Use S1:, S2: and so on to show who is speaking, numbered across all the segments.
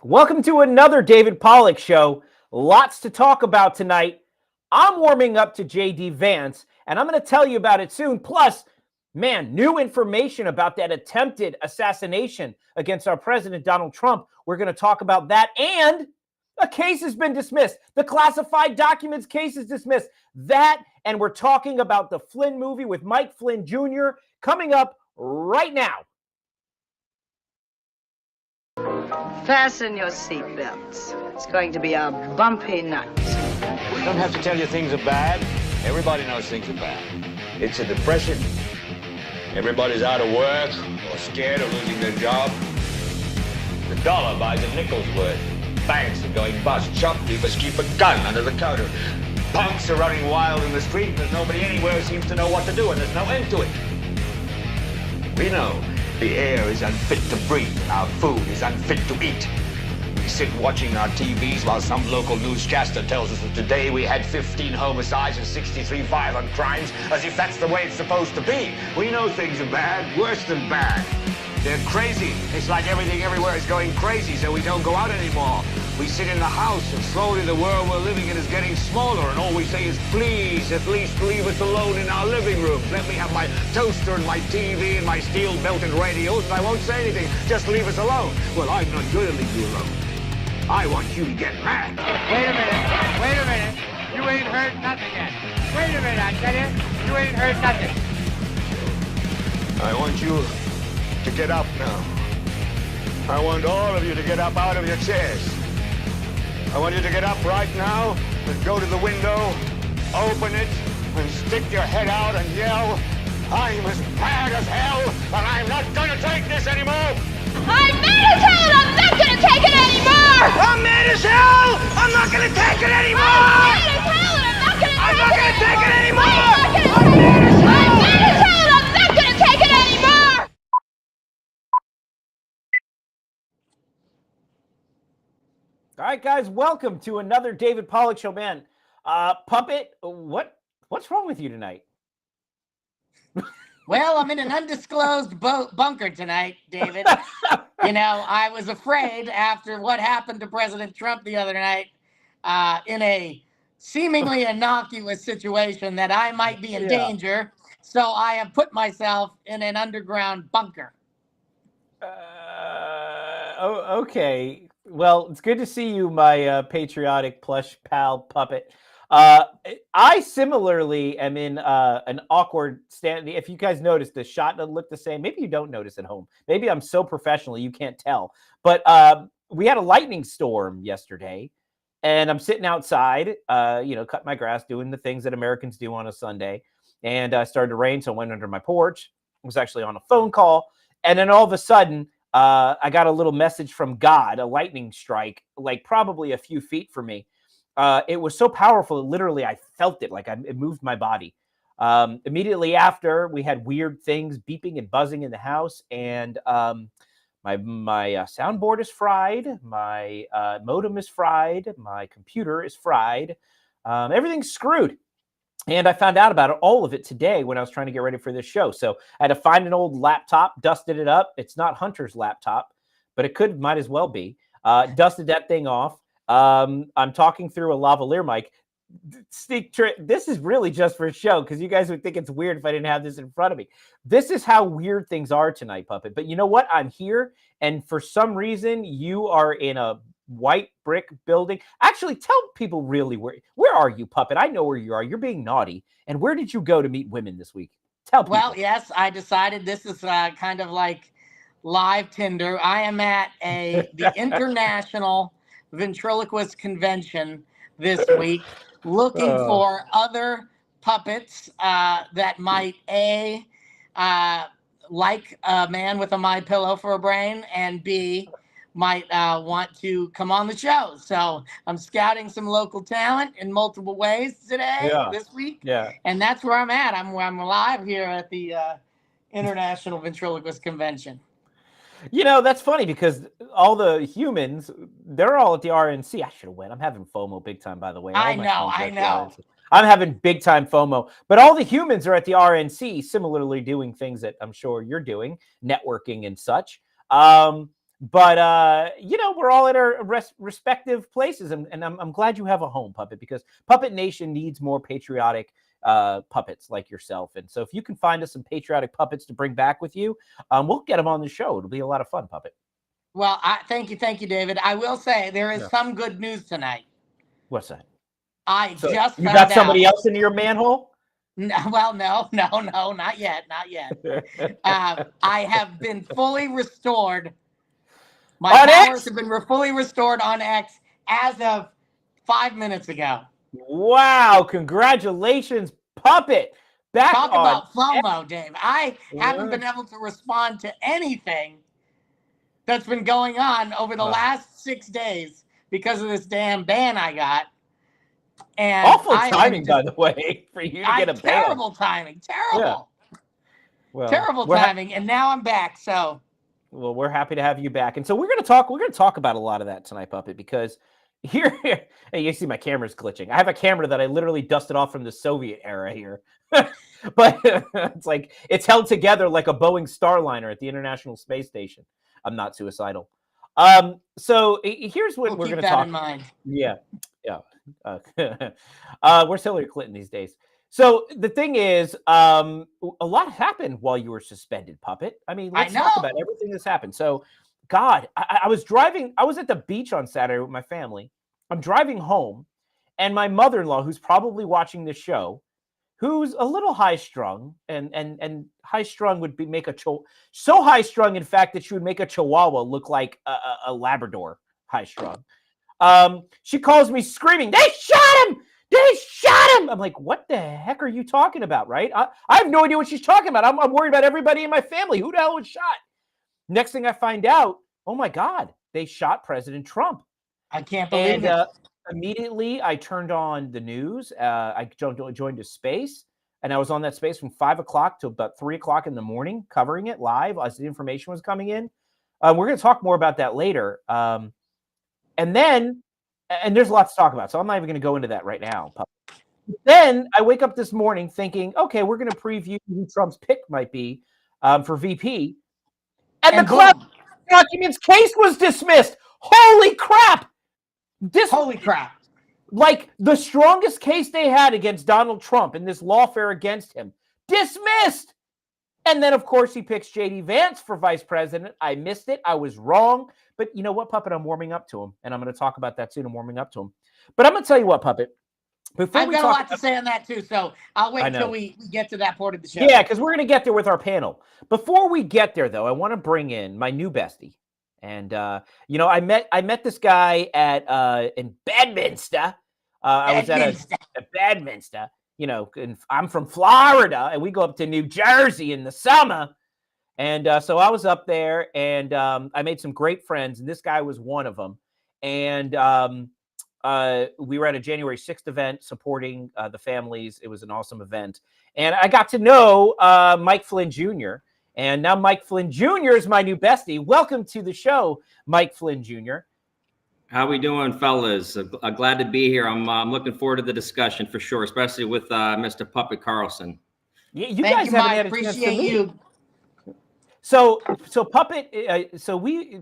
S1: Welcome to another David Pollock show. Lots to talk about tonight. I'm warming up to JD Vance, and I'm going to tell you about it soon. Plus, man, new information about that attempted assassination against our president, Donald Trump. We're going to talk about that. And a case has been dismissed. The classified documents case is dismissed. That, and we're talking about the Flynn movie with Mike Flynn Jr. coming up right now.
S2: Fasten your seatbelts. It's going to be a bumpy night.
S3: We don't have to tell you things are bad. Everybody knows things are bad. It's a depression. Everybody's out of work or scared of losing their job. The dollar buys a nickel's worth. Banks are going bust. Shopkeepers keep a gun under the counter. Punks are running wild in the street. There's nobody anywhere seems to know what to do, and there's no end to it. We know the air is unfit to breathe, and our food is unfit to eat. We sit watching our TVs while some local newscaster tells us that today we had 15 homicides and 63 violent crimes, as if that's the way it's supposed to be. We know things are bad, worse than bad. They're crazy. It's like everything everywhere is going crazy, so we don't go out anymore. We sit in the house, and slowly the world we're living in is getting smaller, and all we say is, please, at least leave us alone in our living room. Let me have my toaster and my TV and my steel-belted radios, and I won't say anything. Just leave us alone. Well, I'm not going to leave you alone. I want you to get mad.
S4: Wait a minute. You ain't heard nothing yet. Wait a minute, I tell you ain't heard nothing.
S3: I want you to get up now. I want all of you to get up out of your chairs. I want you to get up right now and go to the window, open it, and stick your head out and yell, I'm as mad as hell, and I'm not gonna take this anymore!
S5: I'm mad as hell and I'm not gonna take it anymore!
S3: I'm mad as hell! I'm not gonna take it anymore!
S5: I'm mad as hell and I'm not gonna
S3: take it anymore!
S5: I'm mad as hell and I'm not gonna take it anymore!
S1: All right, guys, welcome to another David Pollock show, man. Puppet, what's wrong with you tonight?
S6: Well, I'm in an undisclosed bunker tonight, David. I was afraid after what happened to President Trump the other night in a seemingly innocuous situation that I might be in danger. So I have put myself in an underground bunker.
S1: Okay. Well, it's good to see you, my patriotic plush pal puppet. I similarly am in an awkward stand. If you guys notice, the shot doesn't look the same. Maybe you don't notice at home. Maybe I'm so professional you can't tell. But we had a lightning storm yesterday, and I'm sitting outside, cutting my grass, doing the things that Americans do on a Sunday. And it started to rain, so I went under my porch. I was actually on a phone call. And then all of a sudden, I got a little message from God, a lightning strike, like probably a few feet from me. It was so powerful, literally, I felt it, it moved my body. Immediately after, we had weird things beeping and buzzing in the house, and my soundboard is fried, my modem is fried, my computer is fried, everything's screwed. And I found out about all of it today when I was trying to get ready for this show. So I had to find an old laptop, dusted it up. It's not Hunter's laptop, but it might as well be. Dusted that thing off. I'm talking through a lavalier mic. This is really just for a show because you guys would think it's weird if I didn't have this in front of me. This is how weird things are tonight, Puppet. But you know what? I'm here, and for some reason, you are in a white brick building. Actually, tell people really where are you, Puppet? I know where you are. You're being naughty. And where did you go to meet women this week? Tell people.
S6: Well, yes, I decided this is kind of like live Tinder. I am at the International Ventriloquist Convention this week, looking for other puppets that might like a man with a My Pillow for a brain, and B, might want to come on the show. So I'm scouting some local talent in multiple ways this week.
S1: Yeah.
S6: And that's where I'm at. I'm live here at the International Ventriloquist Convention.
S1: That's funny because all the humans, they're all at the RNC. I should have went. I'm having FOMO big time, by the way.
S6: I know.
S1: I'm having big time FOMO. But all the humans are at the RNC, similarly doing things that I'm sure you're doing, networking and such. But we're all in our respective places, and I'm glad you have a home, Puppet, because Puppet Nation needs more patriotic puppets like yourself. And so if you can find us some patriotic puppets to bring back with you, we'll get them on the show. It'll be a lot of fun, Puppet.
S6: Well, thank you, David. I will say there is some good news tonight.
S1: What's that?
S6: I
S1: So
S6: just
S1: you
S6: found
S1: got somebody
S6: out.
S1: else in your manhole?
S6: No, well, no, not yet. I have been fully restored. My
S1: On
S6: powers
S1: X?
S6: have been fully restored on X as of 5 minutes ago.
S1: Wow! Congratulations, Puppet. Back
S6: Talk
S1: on
S6: about FOMO, Dave. I haven't been able to respond to anything that's been going on over the last 6 days because of this damn ban I got. And
S1: awful timing, by the way, for you to get a ban.
S6: Terrible timing. Terrible.
S1: Yeah. Well,
S6: terrible timing. And now I'm back. So
S1: well, we're happy to have you back. And so we're gonna talk about a lot of that tonight, Puppet, because here hey, you see my camera's glitching. I have a camera that I literally dusted off from the Soviet era here. But it's like it's held together like a Boeing Starliner at the International Space Station. I'm not suicidal. So here's what we're going to talk.
S6: In mind.
S1: Yeah. Where's Hillary Clinton these days? So the thing is, a lot happened while you were suspended, Puppet. I mean, let's talk about everything that's happened. So, God, I was driving. I was at the beach on Saturday with my family. I'm driving home, and my mother-in-law, who's probably watching this show, who's a little high-strung, and high-strung would make so high-strung, in fact, that she would make a Chihuahua look like a Labrador high-strung. She calls me screaming, "They shot him! They shot him!" I'm like, what the heck are you talking about, right? I have no idea what she's talking about. I'm worried about everybody in my family. Who the hell was shot? Next thing I find out, oh my God, they shot President Trump.
S6: I can't believe it.
S1: Immediately, I turned on the news. I joined a space, and I was on that space from 5 o'clock to about 3 o'clock in the morning, covering it live as the information was coming in. We're going to talk more about that later. And there's lots to talk about, so I'm not even going to go into that right now. Then I wake up this morning thinking, okay, we're going to preview who Trump's pick might be for VP. And the Cloud Documents case was dismissed. Holy crap!
S6: Holy crap.
S1: Like the strongest case they had against Donald Trump in this lawfare against him. Dismissed! And then, of course, he picks J.D. Vance for vice president. I missed it. I was wrong. But you know what, Puppet? I'm warming up to him. And I'm going to talk about that soon. I'm warming up to him. But I'm going to tell you what, Puppet.
S6: I've got a lot to say on that, too. So I'll wait until we get to that part of the show.
S1: Yeah, because we're going to get there with our panel. Before we get there, though, I want to bring in my new bestie. And, I met this guy in Bedminster. I was at Bedminster. And I'm from Florida, and we go up to New Jersey in the summer. And so I was up there, and I made some great friends, and this guy was one of them. And we were at a January 6th event supporting the families. It was an awesome event. And I got to know Mike Flynn Jr., and now Mike Flynn Jr. is my new bestie. Welcome to the show, Mike Flynn Jr.
S7: How we doing, fellas? Glad to be here. I'm looking forward to the discussion for sure, especially with Mr. Puppet Carlson.
S1: Yeah, you guys haven't had a chance to meet. So Puppet,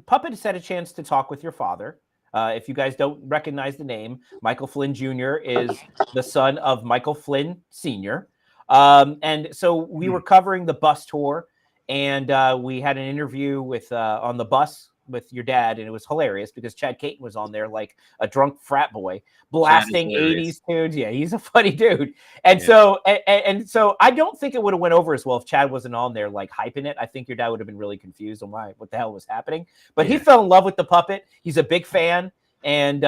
S1: Puppet has had a chance to talk with your father. If you guys don't recognize the name, Michael Flynn Jr. is the son of Michael Flynn Sr. And so we were covering the bus tour, and we had an interview with on the bus with your dad, and it was hilarious because Chad Caton was on there like a drunk frat boy blasting 80s tunes. Yeah, he's a funny dude. And so I don't think it would have went over as well if Chad wasn't on there like hyping it. I think your dad would have been really confused on what the hell was happening. But he fell in love with the Puppet. He's a big fan. And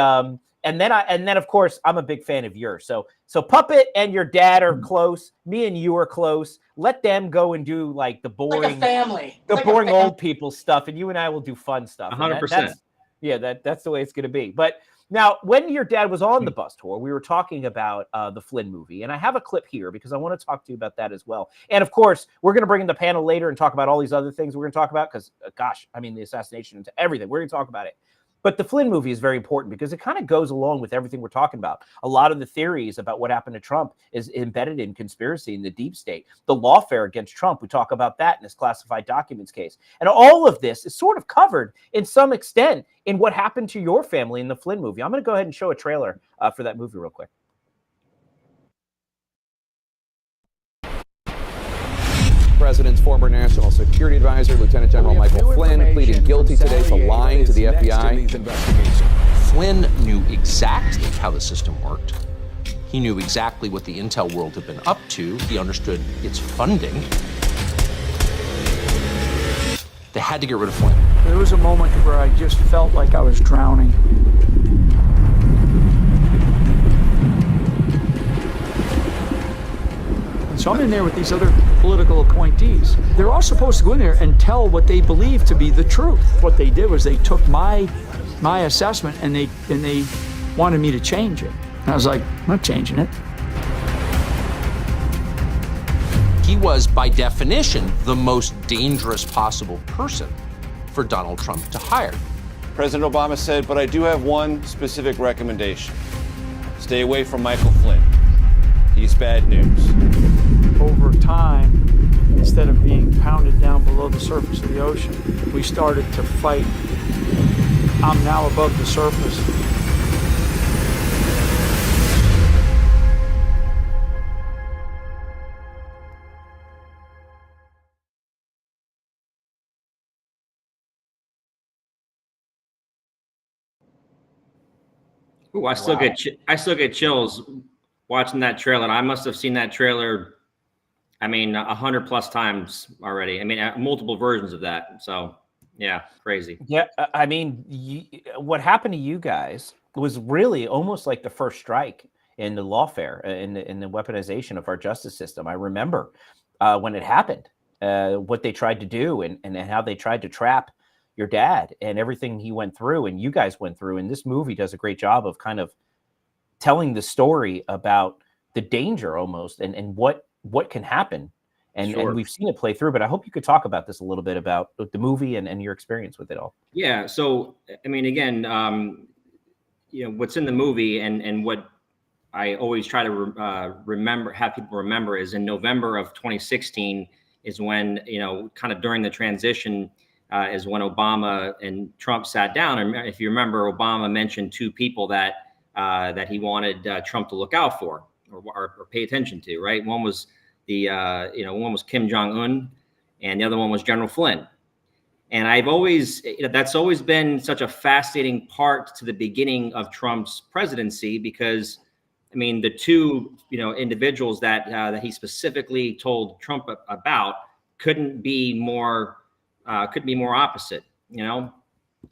S1: then of course I'm a big fan of yours. So Puppet and your dad are close. Me and you are close. Let them go and do like the boring
S6: like a family.
S1: The boring old people stuff, and you and I will do fun stuff.
S7: 100%.
S1: That's the way it's going to be. But now, when your dad was on the bus tour, we were talking about the Flynn movie, and I have a clip here because I want to talk to you about that as well. And of course, we're going to bring in the panel later and talk about all these other things we're going to talk about because, gosh, I mean, the assassination and everything. We're going to talk about it. But the Flynn movie is very important because it kind of goes along with everything we're talking about. A lot of the theories about what happened to Trump is embedded in conspiracy in the deep state. The lawfare against Trump, we talk about that in this classified documents case. And all of this is sort of covered in some extent in what happened to your family in the Flynn movie. I'm going to go ahead and show a trailer for that movie real quick.
S8: President's former national security advisor, Lieutenant General Michael Flynn, pleading guilty today to lying to the FBI.
S9: Flynn knew exactly how the system worked. He knew exactly what the intel world had been up to. He understood its funding. They had to get rid of Flynn.
S10: There was a moment where I just felt like I was drowning. So I'm in there with these other political appointees. They're all supposed to go in there and tell what they believe to be the truth. What they did was they took my assessment and they wanted me to change it. And I was like, I'm not changing it.
S9: He was, by definition, the most dangerous possible person for Donald Trump to hire.
S11: President Obama said, but I do have one specific recommendation. Stay away from Michael Flynn. He's bad news.
S10: Over time, instead of being pounded down below the surface of the ocean, we started to fight. I'm now above the surface.
S7: Ooh, I still get chills watching that trailer. I must have seen that trailer, I mean, 100+ times already. I mean, multiple versions of that. So, yeah, crazy.
S1: Yeah, I mean, what happened to you guys was really almost like the first strike in the lawfare, in the weaponization of our justice system. I remember when it happened, what they tried to do and how they tried to trap your dad and everything he went through and you guys went through. And this movie does a great job of kind of telling the story about the danger almost and what can happen. And,
S7: Sure.
S1: and we've seen it play through, but I hope you could talk about this a little bit about the movie and your experience with it all.
S7: Yeah. So, I mean, again, what's in the movie and what I always try to have people remember is in November of 2016 is when, kind of during the transition is when Obama and Trump sat down. And if you remember, Obama mentioned two people that he wanted Trump to look out for or pay attention to, right? One was one was Kim Jong-un and the other one was General Flynn. And I've always, that's always been such a fascinating part to the beginning of Trump's presidency, because I mean, the two, individuals that he specifically told Trump about couldn't be more opposite,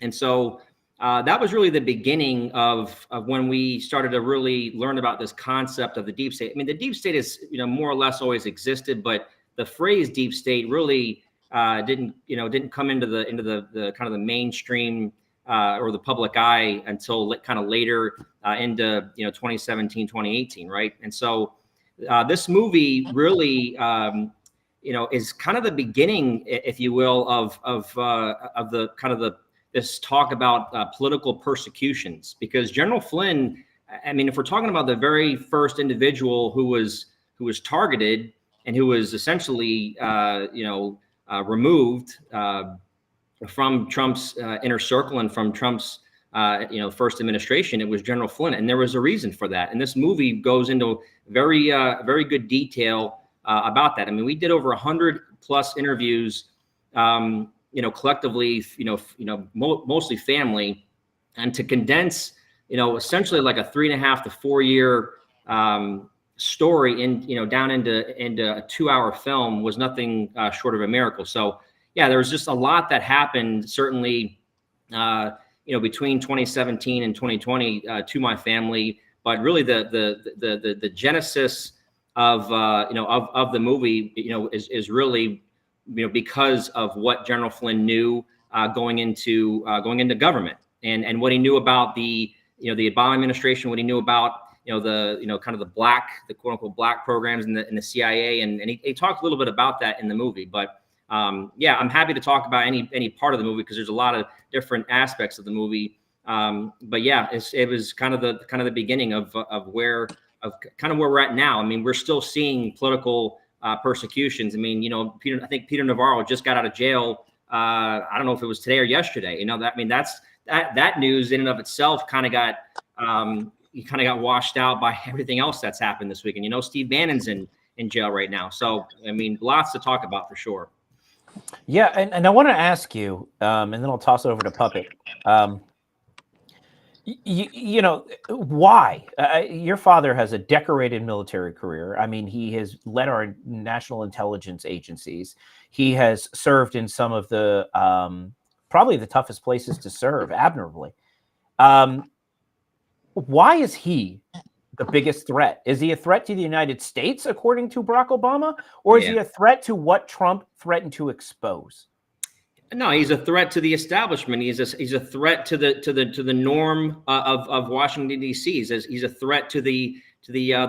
S7: And so that was really the beginning of when we started to really learn about this concept of the deep state. I mean, the deep state is, more or less always existed, but the phrase deep state really didn't come into the kind of the mainstream or the public eye until kind of later into 2017, 2018, right? And so this movie really is kind of the beginning, if you will, of the kind of this talk about political persecutions, because General Flynn, I mean, if we're talking about the very first individual who was targeted and who was essentially removed from Trump's inner circle and from Trump's first administration, it was General Flynn, and there was a reason for that. And this movie goes into very good detail about that. I mean, we did over 100+ interviews, collectively, mostly family, and to condense, essentially like a 3.5 to 4 year story down into a 2-hour film was nothing short of a miracle. So yeah, there was just a lot that happened, certainly, between 2017 and 2020 to my family, but really the genesis of the movie, is really, because of what General Flynn knew going into government and what he knew about the Obama administration, what he knew about kind of the quote unquote black programs in the CIA, and he talked a little bit about that in the movie. But yeah, I'm happy to talk about any part of the movie because there's a lot of different aspects of the movie But yeah, it was kind of the beginning of where we're at now. I mean, we're still seeing political persecutions. I mean, I think Peter Navarro just got out of jail. I don't know if it was today or yesterday. That news in and of itself kind of got washed out by everything else that's happened this week. And Steve Bannon's in jail right now. So I mean, lots to talk about for sure.
S1: Yeah, and I want to ask you, and then I'll toss it over to Puppet. Why? Your father has a decorated military career. I mean, he has led our national intelligence agencies. He has served in some of the probably the toughest places to serve, admirably. Why is he the biggest threat? Is he a threat to the United States, according to Barack Obama, or is he a threat to what Trump threatened to expose?
S7: No, he's a threat to the establishment. He's a threat to the norm of Washington D.C. He's a threat to the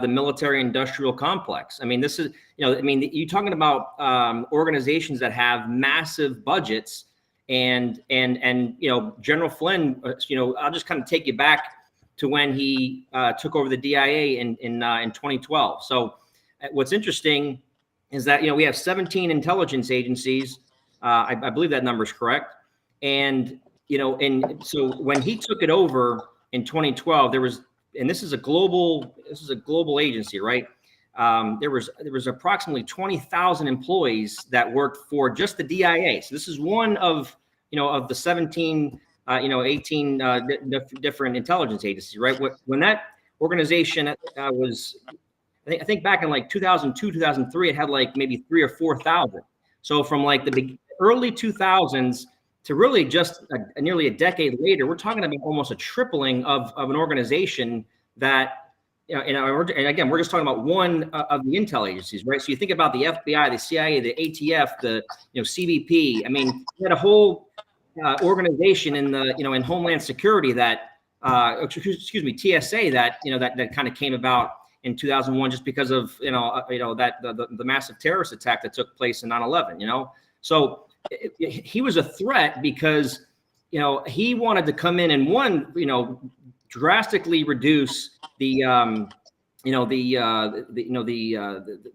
S7: military industrial complex. I mean, this is you're talking about organizations that have massive budgets, and General Flynn. I'll just kind of take you back to when he took over the DIA in 2012. So, what's interesting is that we have 17 intelligence agencies. I believe that number is correct. And, so when he took it over in 2012, there was, and this is a global agency, right? There was approximately 20,000 employees that worked for just the DIA. So this is one of the 17, 18 different intelligence agencies, right? When that organization was, I think back in like 2002, 2003, it had like maybe 3,000 or 4,000. So from like the early 2000s to really just nearly a decade later, we're talking about almost a tripling of an organization that, and again, we're just talking about one of the intel agencies, right? So you think about the FBI, the CIA, the ATF, the CBP. I mean, we had a whole organization in the in Homeland Security that, TSA that kind of came about in 2001 just because of the massive terrorist attack that took place in 9/11. So he was a threat because he wanted to come in and drastically reduce the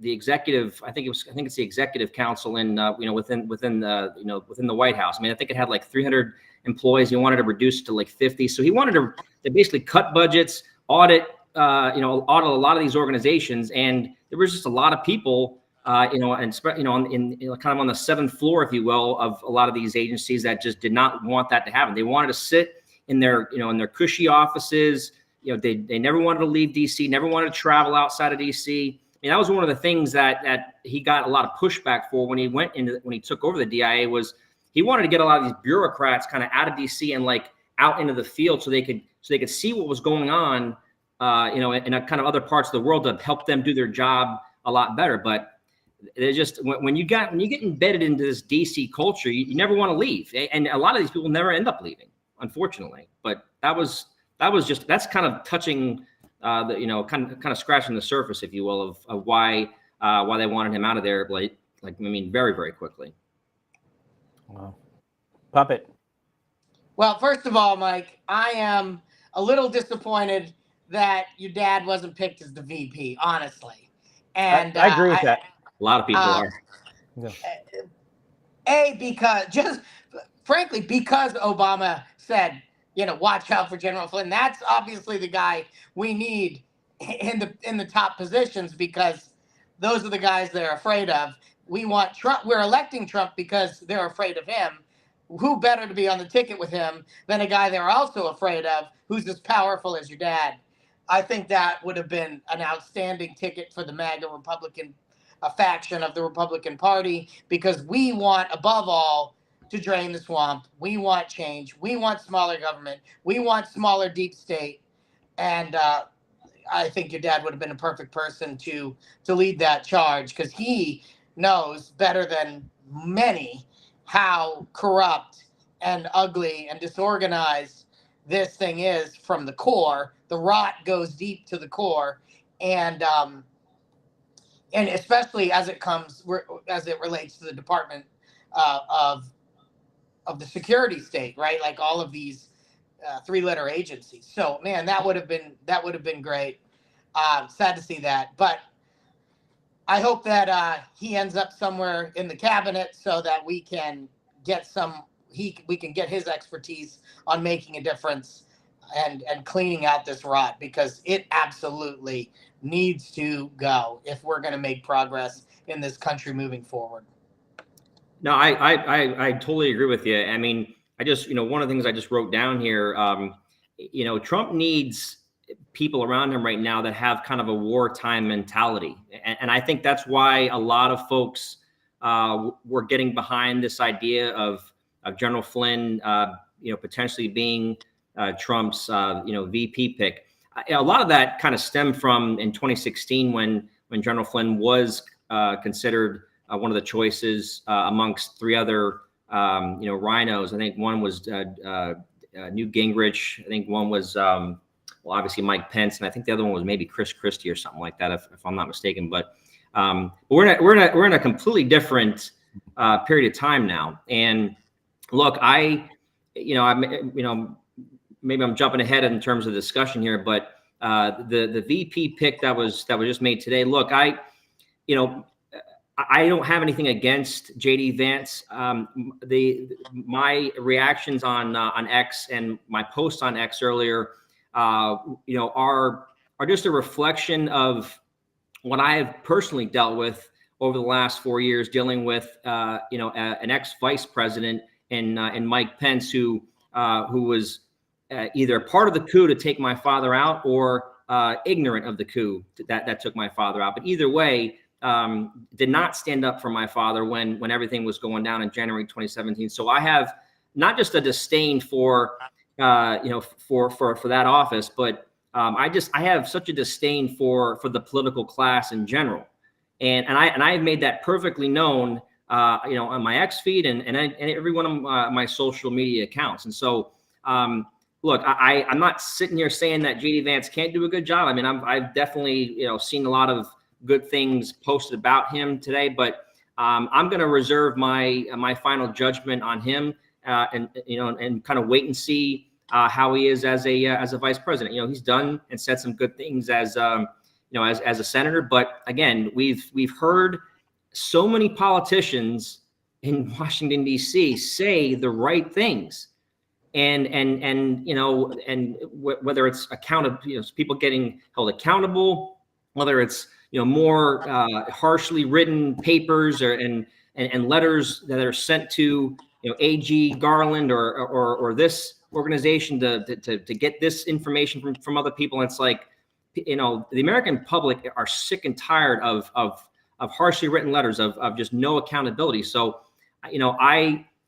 S7: executive. I think it's the executive council in within the White House. I mean, I think it had like 300 employees. He wanted to reduce it to like 50. So he wanted to basically cut budgets, audit a lot of these organizations, and there was just a lot of people, kind of on the seventh floor, if you will, of a lot of these agencies that just did not want that to happen. They wanted to sit in their cushy offices. They never wanted to leave DC, never wanted to travel outside of DC. I mean, that was one of the things that he got a lot of pushback for when he took over the DIA. Was he wanted to get a lot of these bureaucrats kind of out of DC and like out into the field so they could see what was going on. In a kind of other parts of the world to help them do their job a lot better. But they're just when you get embedded into this DC culture, you never want to leave, and a lot of these people never end up leaving, unfortunately. But that's kind of touching kind of scratching the surface, if you will, of why they wanted him out of there, very, very quickly.
S1: Wow. Puppet.
S6: Well, first of all, Mike, I am a little disappointed that your dad wasn't picked as the VP, honestly. And
S1: I agree with that.
S7: A lot of people are.
S6: Because Obama said, watch out for General Flynn. That's obviously the guy we need in the top positions, because those are the guys they're afraid of. We want Trump. We're electing Trump because they're afraid of him. Who better to be on the ticket with him than a guy they're also afraid of, who's as powerful as your dad? I think that would have been an outstanding ticket for the MAGA Republican faction of the Republican Party, because we want, above all, to drain the swamp. We want change. We want smaller government. We want smaller deep state. And I think your dad would have been a perfect person to lead that charge, because he knows better than many how corrupt and ugly and disorganized this thing is from the core. The rot goes deep to the core, and especially as it relates to the Department of the security state, right? Like all of these three-letter agencies. So man, that would have been great. Sad to see that, but I hope that he ends up somewhere in the cabinet so that we can get we can get his expertise on making a difference and cleaning out this rot, because it absolutely needs to go if we're going to make progress in this country moving forward.
S7: No, I totally agree with you. I mean, I just, one of the things I just wrote down here, Trump needs people around him right now that have kind of a wartime mentality. And I think that's why a lot of folks were getting behind this idea of General Flynn, potentially being Trump's, VP pick. A lot of that kind of stemmed from in 2016 when General Flynn was considered one of the choices amongst three other, rhinos. I think one was Newt Gingrich. I think one was, obviously Mike Pence, and I think the other one was maybe Chris Christie or something like that, if I'm not mistaken. But we're in a completely different period of time now. And look, maybe I'm jumping ahead in terms of the discussion here, but the VP pick that was just made today. Look, I don't have anything against JD Vance. My reactions on X and my post on X earlier, are just a reflection of what I have personally dealt with over the last 4 years, dealing with an ex-vice president and Mike Pence, who was either part of the coup to take my father out or ignorant of the coup that took my father out. But either way, did not stand up for my father when everything was going down in January 2017. So I have not just a disdain for that office, but I have such a disdain for the political class in general, and I have made that perfectly known, on my X feed and every one of my social media accounts. And so, look, I'm not sitting here saying that JD Vance can't do a good job. I mean, I've definitely seen a lot of good things posted about him today, but I'm going to reserve my final judgment on him. And kind of wait and see how he is as a vice president. He's done and said some good things as a senator. But again, we've heard so many politicians in Washington D.C. say the right things, and whether it's people getting held accountable, whether it's more harshly written papers and letters that are sent to AG Garland or this organization to get this information from other people. And it's like, the American public are sick and tired of harshly written letters of just no accountability. So,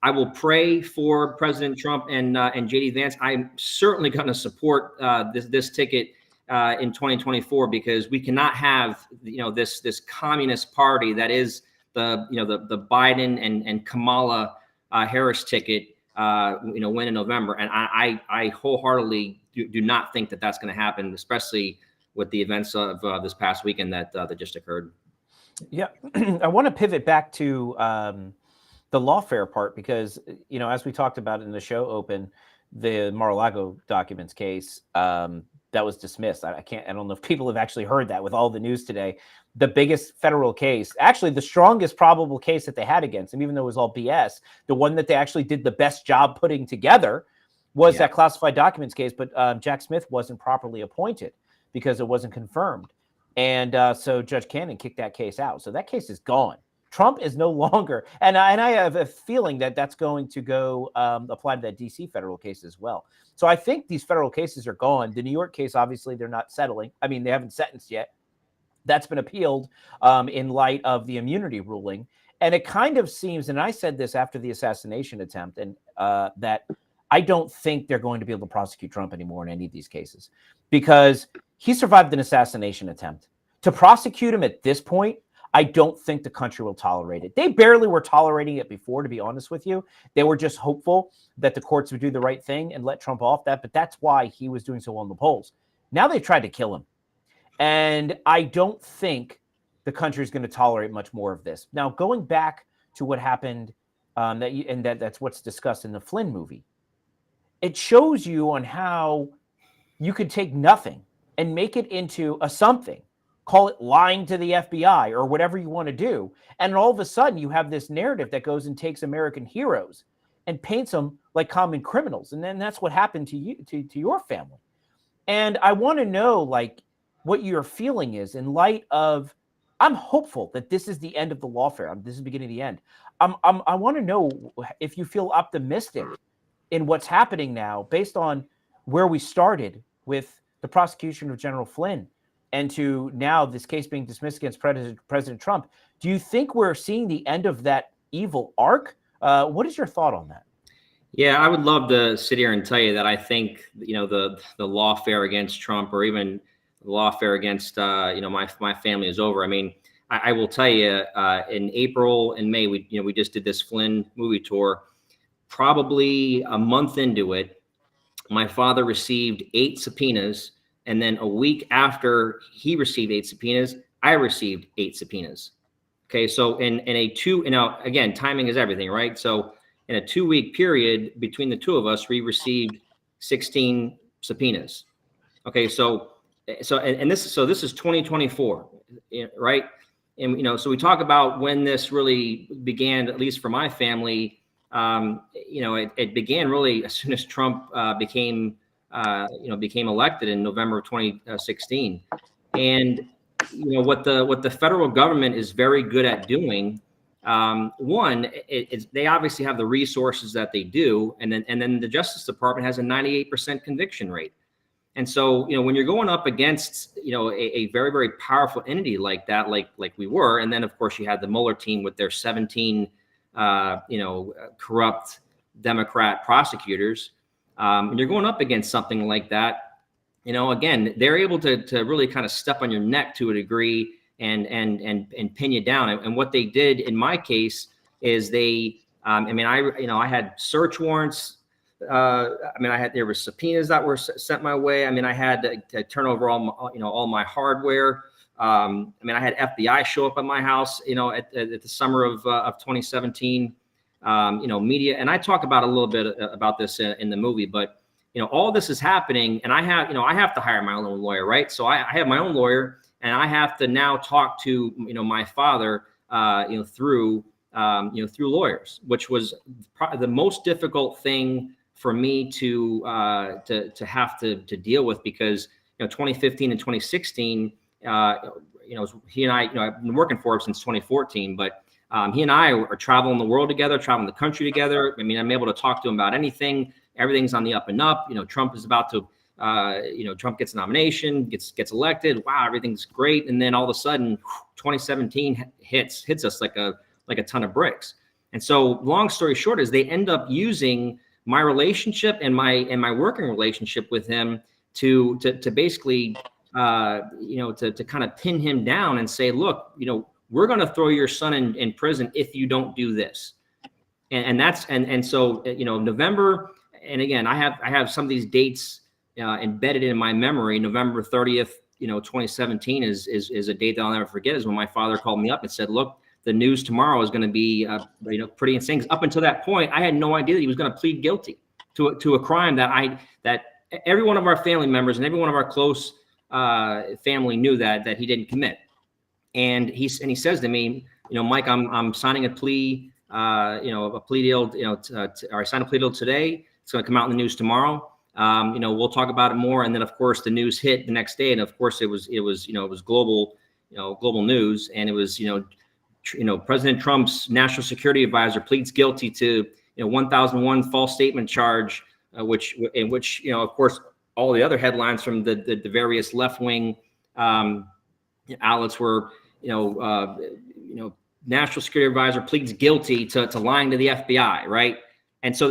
S7: I will pray for President Trump and JD Vance. I'm certainly going to support this ticket in 2024, because we cannot have this communist party that is the Biden and Kamala Harris ticket, win in November. And I wholeheartedly do not think that that's going to happen, especially with the events of this past weekend that just occurred.
S1: Yeah, I want to pivot back to the lawfare part, because, as we talked about in the show open, the Mar-a-Lago documents case, that was dismissed. I don't know if people have actually heard that with all the news today. The biggest federal case, actually the strongest probable case that they had against him, even though it was all BS, the one that they actually did the best job putting together was that classified documents case. But Jack Smith wasn't properly appointed because it wasn't confirmed. And so Judge Cannon kicked that case out. So that case is gone. Trump is no longer, and I have a feeling that that's going to go apply to that DC federal case as well. So I think these federal cases are gone. The New York case, obviously, they're not settling. I mean, they haven't sentenced yet. That's been appealed in light of the immunity ruling. And it kind of seems, and I said this after the assassination attempt, and that I don't think they're going to be able to prosecute Trump anymore in any of these cases, because he survived an assassination attempt. To prosecute him at this point, I don't think the country will tolerate it. They barely were tolerating it before, to be honest with you. They were just hopeful that the courts would do the right thing and let Trump off that. But that's why he was doing so well in the polls. Now they've tried to kill him. And I don't think the country is going to tolerate much more of this. Now, going back to what happened, that's what's discussed in the Flynn movie. it shows you on how you could take nothing and make it into a something. Call it lying to the FBI or whatever you want to do. And all of a sudden, you have this narrative that goes and takes American heroes and paints them like common criminals. And then that's what happened to you, to your family. And I want to know, like, what your feeling is in light of, I'm hopeful that this is the end of the lawfare. This is the beginning of the end. I want to know if you feel optimistic in what's happening now based on where we started with the prosecution of General Flynn and to now this case being dismissed against President Trump. Do you think we're seeing the end of that evil arc? What is your thought on that?
S7: Yeah, I would love to sit here and tell you that I think, the lawfare against Trump, or even the lawfare against, my family is over. I mean, I will tell you, in April and May, we just did this Flynn movie tour. Probably a month into it, my father received 8 subpoenas. And then a week after he received 8 subpoenas, I received 8 subpoenas. Okay, so in a now again, timing is everything, right? So in a 2-week period between the two of us, we received 16 subpoenas. Okay, so this is 2024, right? And so we talk about when this really began, at least for my family. It began really as soon as Trump became elected in November of 2016. And what the federal government is very good at doing. One, they obviously have the resources that they do, and then the Justice Department has a 98% conviction rate. And so, when you're going up against, a very, very powerful entity like that, like we were, and then of course you had the Mueller team with their 17, corrupt Democrat prosecutors, and you're going up against something like that, again, they're able to really kind of step on your neck to a degree and pin you down. And what they did in my case is they, I had search warrants. There were subpoenas that were sent my way. I had to turn over all my hardware. I had FBI show up at my house, at the summer of 2017. Media, and I talk about a little bit about this in the movie, but all this is happening, and I have to hire my own lawyer, right? So I have my own lawyer, and I have to now talk to my father, through lawyers, which was probably the most difficult thing for me to have to deal with, because 2015 and 2016, he and I, I've been working for him since 2014, but he and I are traveling the world together, traveling the country together. I'm able to talk to him about anything. Everything's on the up and up. Trump is about to, Trump gets a nomination, gets elected. Wow, everything's great. And then all of a sudden, 2017 hits us like a ton of bricks. And so, long story short, is they end up using my relationship and my working relationship with him to basically, to kind of pin him down and say, look, we're going to throw your son in prison if you don't do this. And so November, and again, I have some of these dates embedded in my memory. November 30th, 2017 is a date that I'll never forget, is when my father called me up and said, look, the news tomorrow is going to be, pretty insane. Up until that point, I had no idea that he was going to plead guilty to a crime that every one of our family members and every one of our close family knew that he didn't commit. And he says to me, Mike, I'm signing a plea, a plea deal, or I signed a plea deal today. It's going to come out in the news tomorrow. We'll talk about it more. And then, of course, the news hit the next day, and of course, it was global, global news, and it was, President Trump's national security advisor pleads guilty to 1001 false statement charge, which of course, all the other headlines from the various left-wing outlets were, national security advisor pleads guilty to lying to the FBI, right? And so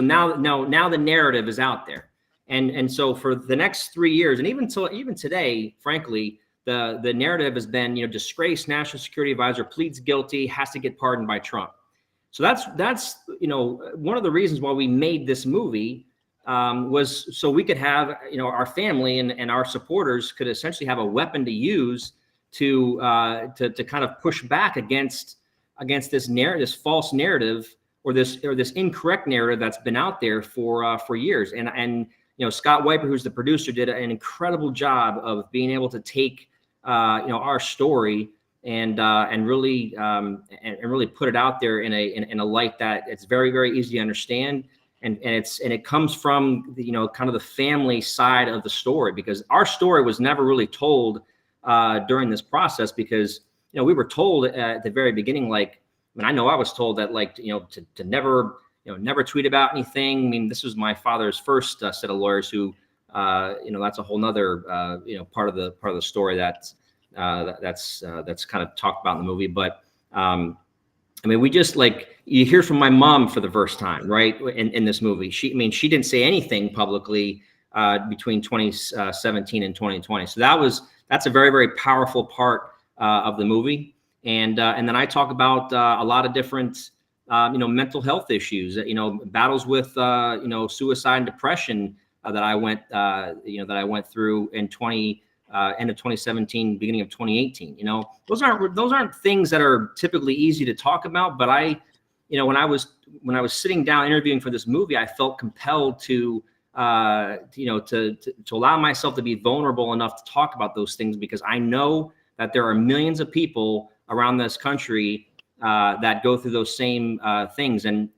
S7: now the narrative is out there, and so for the next 3 years, and even today, frankly, the narrative has been, disgraced national security advisor pleads guilty, has to get pardoned by Trump. So that's one of the reasons why we made this movie, was so we could have, our family and our supporters could essentially have a weapon to use to kind of push back against this false narrative or this incorrect narrative that's been out there for years. And Scott Wiper, who's the producer, did an incredible job of being able to take our story and really put it out there in a light that it's very, very easy to understand. And it comes from kind of the family side of the story, because our story was never really told during this process, because we were told at the very beginning, like, I mean, I know I was told that, like, to never tweet about anything. I mean, this was my father's first set of lawyers who that's a whole nother part of the story that's kind of talked about in the movie. But I mean, we just, like, you hear from my mom for the first time, right, in this movie. She didn't say anything publicly between 2017 and 2020. So that's a very, very powerful part of the movie. And then I talk about a lot of different mental health issues, battles with suicide and depression that I went through in end of 2017, beginning of 2018. Those aren't things that are typically easy to talk about, but when I was sitting down interviewing for this movie, I felt compelled to allow myself to be vulnerable enough to talk about those things, because I know that there are millions of people around this country that go through those same things. And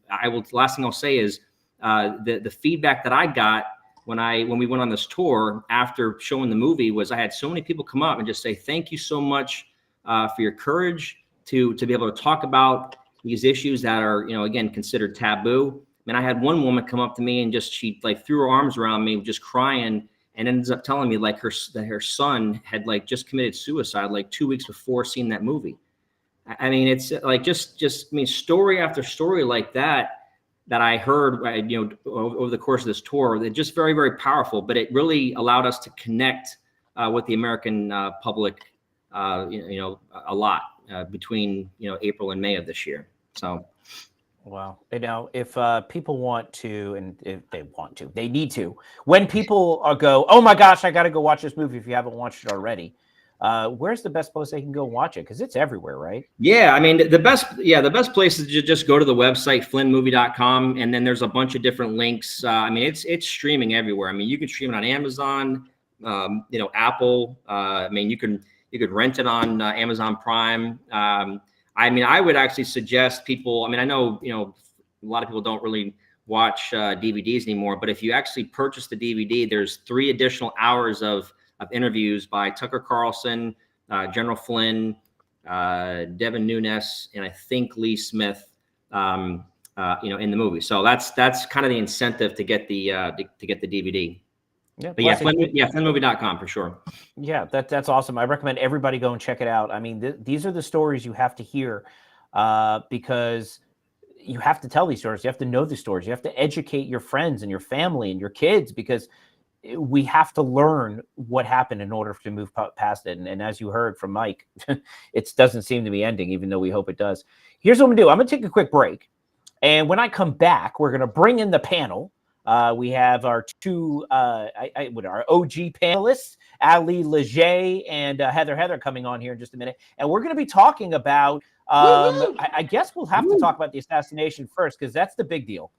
S7: last thing I'll say is the feedback that I got when we went on this tour after showing the movie was, I had so many people come up and just say, thank you so much for your courage to be able to talk about these issues that are, again, considered taboo. I mean, I had one woman come up to me and she like threw her arms around me, just crying, and ends up telling me like that her son had like just committed suicide like 2 weeks before seeing that movie. I mean, it's like just story after story like that I heard, over the course of this tour. They're just very, very powerful, but it really allowed us to connect with the American public, a lot between, April and May of this year. So.
S1: Wow. If people want to, and if they want to, they need to, when people go, oh my gosh, I got to go watch this movie if you haven't watched it already, where's the best place they can go watch it? Because it's everywhere, right? Yeah, I mean, the best place is to just go to the website, flynnmovie.com, and then there's a bunch of different links. I mean, it's streaming everywhere. I mean, you can stream it on Amazon, Apple. I mean, you could rent it on Amazon Prime. I mean, I would actually suggest people, I mean, I know, a lot of people don't really watch DVDs anymore, but if you actually purchase the DVD, there's 3 additional hours of interviews by Tucker Carlson, General Flynn, Devin Nunes, and I think Lee Smith, in the movie. So that's kind of the incentive to get the DVD. Yeah, but flynnmovie.com for sure. Yeah, that's awesome. I recommend everybody go and check it out. I mean, these are the stories you have to hear, because you have to tell these stories. You have to know the stories. You have to educate your friends and your family and your kids, because we have to learn what happened in order to move past it. And as you heard from Mike, it doesn't seem to be ending, even though we hope it does. Here's what I'm gonna do. I'm gonna take a quick break, and when I come back, we're gonna bring in the panel. We have our two our OG panelists, Ali Leger and Heather coming on here in just a minute. And we're going to be talking about, I guess we'll have to talk about the assassination first, because that's the big deal.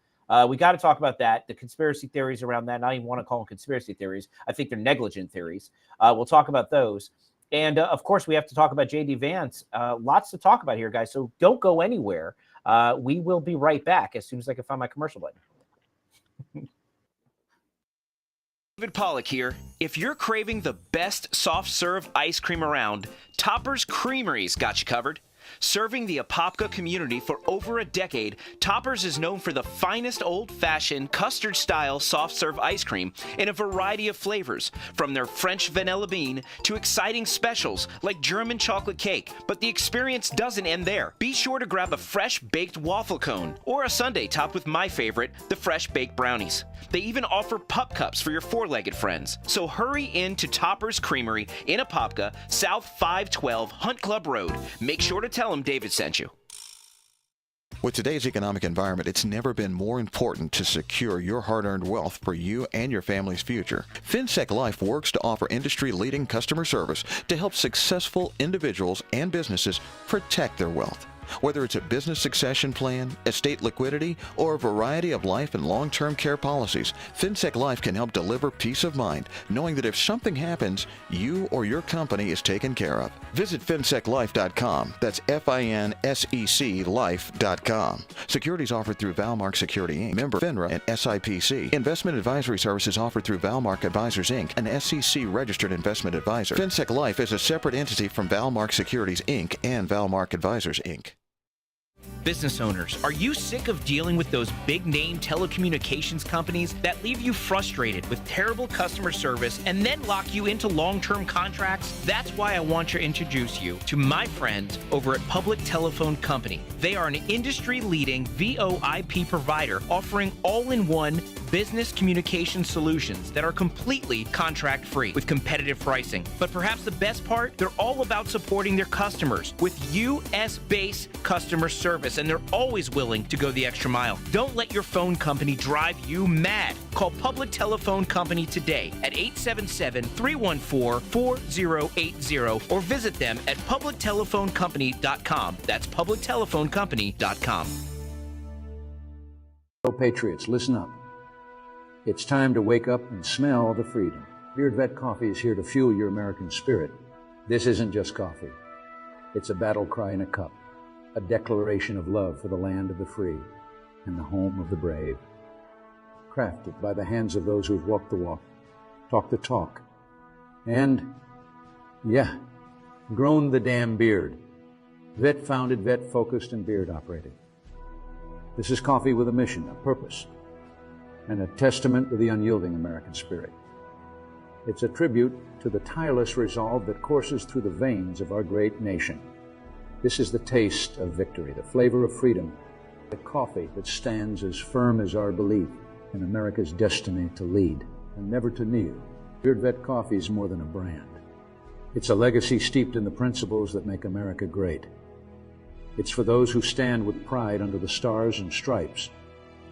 S1: We got to talk about that, the conspiracy theories around that. And I don't even want to call them conspiracy theories. I think they're negligent theories. We'll talk about those. And of course, we have to talk about J.D. Vance. Lots to talk about here, guys. So don't go anywhere. We will be right back as soon as I can find my commercial button.
S12: David Pollock here. If you're craving the best soft serve ice cream around, Topper's Creamery's got you covered. Serving the Apopka community for over a decade, Topper's is known for the finest old-fashioned custard-style soft-serve ice cream in a variety of flavors, from their French vanilla bean to exciting specials like German chocolate cake. But the experience doesn't end there. Be sure to grab a fresh baked waffle cone or a sundae topped with my favorite, the fresh baked brownies. They even offer pup cups for your four-legged friends. So hurry in to Topper's Creamery in Apopka, South 512 Hunt Club Road. Make sure to tell them David sent you.
S13: With today's economic environment, it's never been more important to secure your hard-earned wealth for you and your family's future. FinSec Life works to offer industry-leading customer service to help successful individuals and businesses protect their wealth. Whether it's a business succession plan, estate liquidity, or a variety of life and long-term care policies, FinSec Life can help deliver peace of mind, knowing that if something happens, you or your company is taken care of. Visit finseclife.com. That's FINSEC life.com. Securities offered through Valmark Security Inc., member FINRA and SIPC. Investment advisory services offered through Valmark Advisors Inc., an SEC-registered investment advisor. FinSec Life is a separate entity from Valmark Securities Inc. and Valmark Advisors Inc.
S12: Business owners, are you sick of dealing with those big-name telecommunications companies that leave you frustrated with terrible customer service and then lock you into long-term contracts? That's why I want to introduce you to my friends over at Public Telephone Company. They are an industry-leading VoIP provider offering all-in-one business communication solutions that are completely contract-free with competitive pricing. But perhaps the best part, they're all about supporting their customers with US-based customer service, and they're always willing to go the extra mile. Don't let your phone company drive you mad. Call Public Telephone Company today at 877-314-4080 or visit them at publictelephonecompany.com. That's publictelephonecompany.com.
S10: Oh, Patriots, listen up. It's time to wake up and smell the freedom. Beard Vet Coffee is here to fuel your American spirit. This isn't just coffee. It's a battle cry in a cup, a declaration of love for the land of the free and the home of the brave. Crafted by the hands of those who've walked the walk, talked the talk, and, grown the damn beard. Vet-founded, vet-focused, and beard-operated. This is coffee with a mission, a purpose, and a testament to the unyielding American spirit. It's a tribute to the tireless resolve that courses through the veins of our great nation. This is the taste of victory, the flavor of freedom, the coffee that stands as firm as our belief in America's destiny to lead and never to kneel. Beard Vet Coffee is more than a brand. It's a legacy steeped in the principles that make America great. It's for those who stand with pride under the stars and stripes,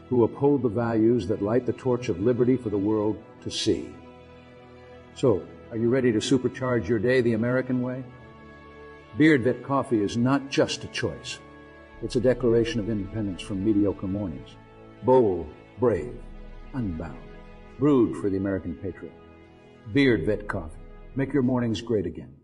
S10: who uphold the values that light the torch of liberty for the world to see. So, are you ready to supercharge your day the American way? Beard Vet Coffee is not just a choice. It's a declaration of independence from mediocre mornings. Bold, brave, unbound. Brewed for the American patriot. Beard Vet Coffee. Make your mornings great again.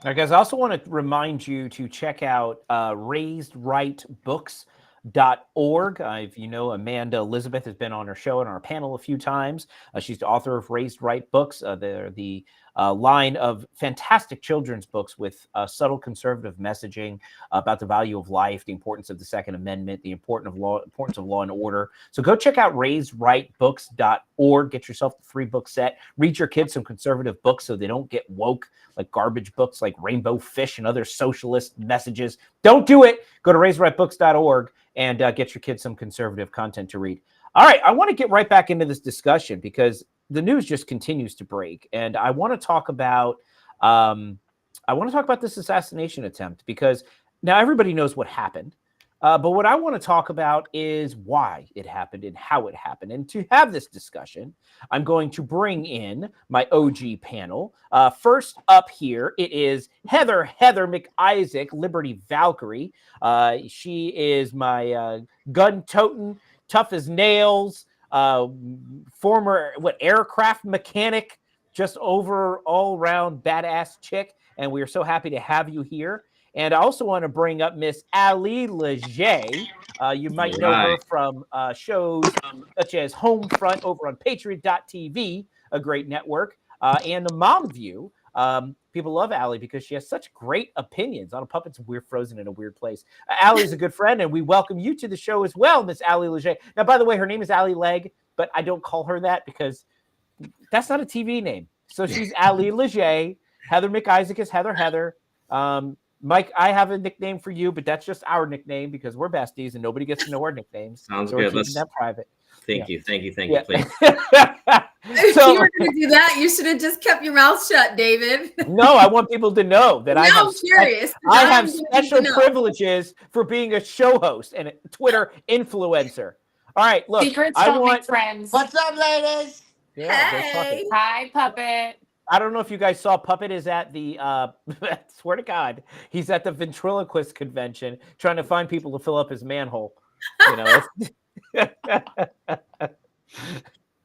S1: All right, guys, I also want to remind you to check out raisedrightbooks.org. If you know, Amanda Elizabeth has been on our show and our panel a few times. She's the author of Raised Right Books. They're the line of fantastic children's books with subtle conservative messaging about the value of life, the importance of the Second Amendment, the importance of law and order. So go check out raisedrightbooks.org. Get yourself the free book set. Read your kids some conservative books so they don't get woke like garbage books like Rainbow Fish and other socialist messages. Don't do it. Go to raisedrightbooks.org and get your kids some conservative content to read. All right, I want to get right back into this discussion because the news just continues to break, and I want to talk about this assassination attempt because now everybody knows what happened, but what I want to talk about is why it happened and how it happened. And to have this discussion, I'm going to bring in my OG panel. First up here, it is Heather McIsaac, Liberty Valkyrie. She is my gun-toting, tough as nails, former aircraft mechanic, just over all around badass chick, and we are so happy to have you here. And I also want to bring up Miss Ali Leger. You might know her from shows such as Homefront over on Patriot.tv, a great network, and the Mom View. People love Allie because she has such great opinions on puppets. We're frozen in a weird place. Allie's a good friend, and we welcome you to the show as well, Miss Allie Leger. Now, by the way, her name is Allie Leg, but I don't call her that because that's not a TV name. So she's Allie Leger. Heather McIsaac is Heather. Mike, I have a nickname for you, but that's just our nickname because we're besties and nobody gets to know our nicknames.
S7: Sounds
S1: so
S7: good.
S1: We're keeping that private.
S7: Thank you, please.
S14: If you were going to do that, you should have just kept your mouth shut, David.
S1: No, I want people to know that I have special privileges for being a show host and a Twitter influencer. All right, look.
S6: Secrets don't make friends. What's up, ladies?
S1: Yeah,
S14: hey.
S6: Hi, puppet.
S1: I don't know if you guys saw Puppet is at the swear to God, he's at the ventriloquist convention trying to find people to fill up his manhole. You know,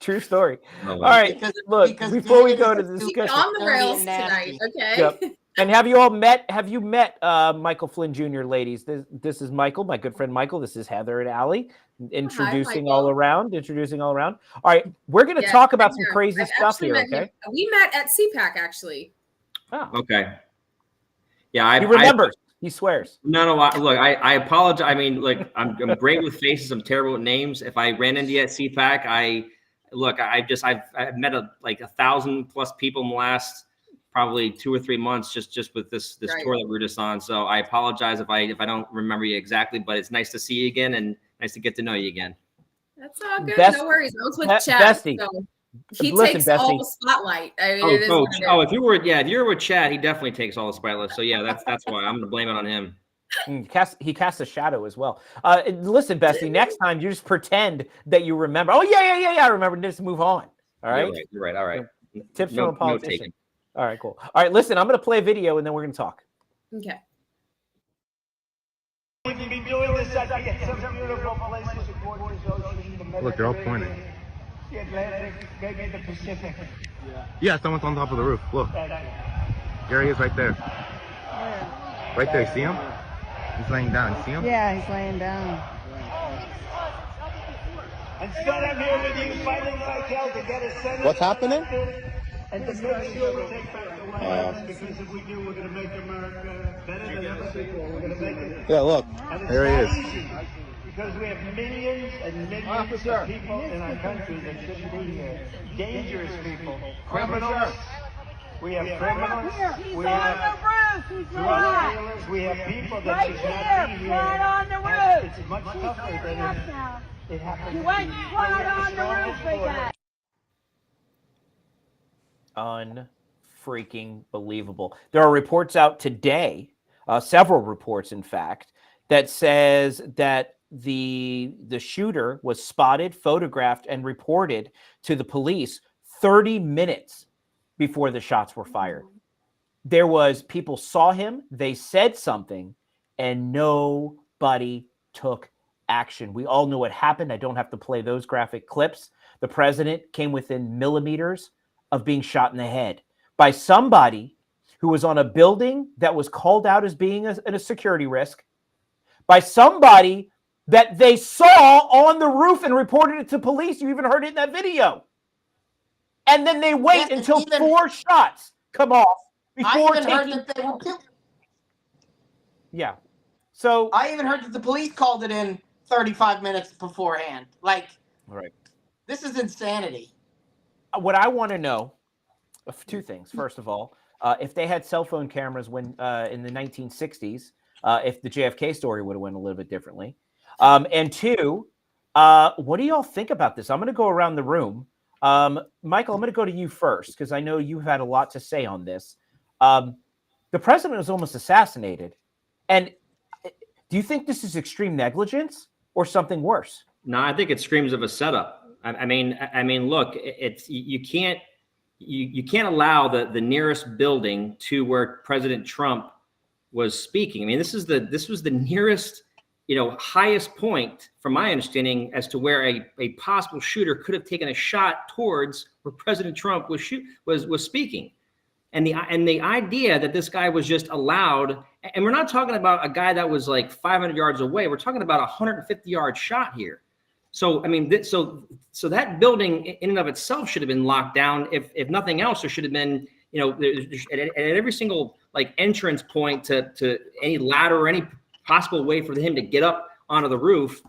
S1: true story.
S6: Oh,
S1: All right, look, before we go to the
S14: He's
S1: discussion,
S14: on the rails tonight, okay?
S1: Yep. And have you met Michael Flynn Jr., ladies? This is Michael, my good friend Michael. This is Heather and Allie, introducing all around. All right, we're going to talk about some crazy stuff here, okay?
S14: We met at CPAC, actually.
S1: Oh.
S7: Okay. Yeah,
S1: he remembers. He swears.
S7: No. Look, I apologize. I mean, look, I'm great with faces. I'm terrible with names. If I ran into you at CPAC, I've met 1,000+ people in the last probably 2 or 3 months just with this
S14: Right.
S7: tour that we're just on. So I apologize if I don't remember you exactly, but it's nice to see you again and nice to get to know you again.
S14: That's all good. No worries. I was with Chad.
S1: Bestie.
S14: So he
S1: Listen,
S14: takes
S1: Bestie.
S14: all the spotlight. I mean,
S7: If you were with Chad, he definitely takes all the spotlight. So yeah, that's why I'm gonna blame it on him.
S1: He casts a shadow as well. Listen, Bestie, next time you just pretend that you remember. Oh yeah, I remember. Just move on. All right.
S7: You're right. All right.
S1: Tips
S7: No-
S1: from a
S7: no
S1: politician.
S7: taken.
S1: All right, cool. All right, listen, I'm going to play a video and then we're going to talk.
S14: Okay.
S4: We can be doing this at some beautiful places towards the ocean.
S15: Look, they're all pointing.
S4: The Atlantic, maybe the Pacific.
S15: Yeah, someone's on top of the roof. Look. There he is right there. Right there, see him? He's laying down. See him?
S16: Yeah, he's laying down.
S4: And so I'm here with you fighting like hell to get a senator.
S15: What's happening?
S4: And to make sure we take back the White House, because if we do, we're going to make America better than ever before. We're going to make it.
S15: Yeah, look.
S4: And it's
S15: There he
S4: not
S15: is.
S4: easy, because we have millions and millions of people in our country that shouldn't be here. Dangerous people, criminals. We have criminals. We have drug dealers. We have people that should not be here.
S5: Right on the roof.
S4: It's much tougher than it happens.
S5: You went right on the roof again.
S1: Unfreaking believable. There are reports out today, several reports, in fact, that says that the shooter was spotted, photographed, and reported to the police 30 minutes before the shots were fired. There was people saw him, they said something, and nobody took action. We all know what happened. I don't have to play those graphic clips. The president came within millimeters of being shot in the head by somebody who was on a building that was called out as being a security risk, by somebody that they saw on the roof and reported it to police. You even heard it in that video. And then they wait until 4 shots come off before
S6: I even heard that they were killed.
S1: Yeah. So
S6: I even heard that the police called it in 35 minutes beforehand. Like,
S1: right.
S6: This is insanity.
S1: What I want to know, 2 things. First of all, if they had cell phone cameras when in the 1960s, if the JFK story would have went a little bit differently. And 2, what do y'all think about this? I'm going to go around the room. Michael, I'm going to go to you first because I know you've had a lot to say on this. The president was almost assassinated. And do you think this is extreme negligence or something worse?
S7: No, I think it screams of a setup. I mean, look, it's you can't allow the nearest building to where President Trump was speaking. I mean, this was the nearest, highest point, from my understanding, as to where a possible shooter could have taken a shot towards where President Trump was speaking. And the idea that this guy was just allowed, and we're not talking about a guy that was like 500 yards away. We're talking about a 150-yard shot here. So, I mean, so that building in and of itself should have been locked down. If nothing else, there should have been, at every single entrance point to any ladder or any possible way for him to get up onto the roof.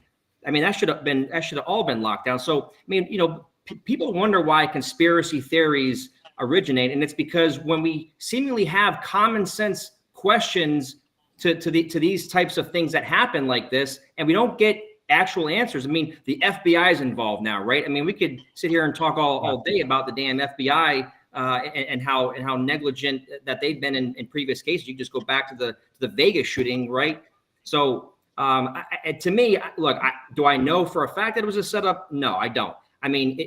S7: I mean, that should have all been locked down. So, I mean, people wonder why conspiracy theories originate, and it's because when we seemingly have common sense questions to these types of things that happen like this, and we don't get actual answers. I mean, the FBI is involved now, right? I mean, we could sit here and talk all day about the damn FBI and how negligent that they've been in previous cases. You just go back to the Vegas shooting, right? So to me, look, do I know for a fact that it was a setup? No, I don't. I mean,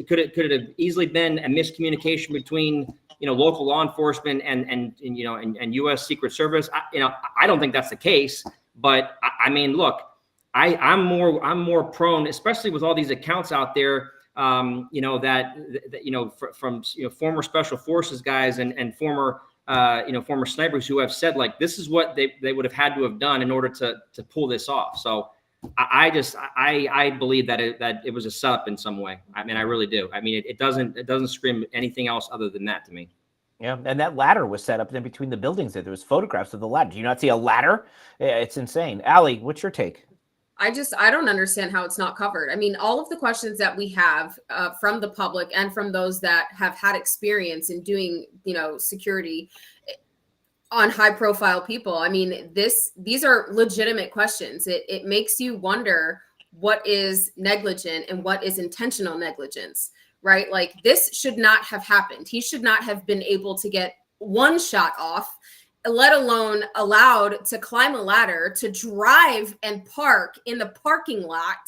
S7: could it have easily been a miscommunication between local law enforcement and U.S. Secret Service? I don't think that's the case. But I mean, look, I'm more prone, especially with all these accounts out there, from former special forces guys and former snipers who have said, like, this is what they would have had to have done in order to pull this off. So I believe that it was a setup in some way. I mean, I really do. I mean, it doesn't scream anything else other than that to me.
S1: Yeah, and that ladder was set up in between the buildings. There was photographs of the ladder. Do you not see a ladder? It's insane. Allie, what's your take?
S14: I don't understand how it's not covered. I mean, all of the questions that we have from the public and from those that have had experience in doing, security on high profile people. I mean, these are legitimate questions. It makes you wonder what is negligent and what is intentional negligence, right? Like, this should not have happened. He should not have been able to get one shot off, let alone allowed to climb a ladder, to drive and park in the parking lot,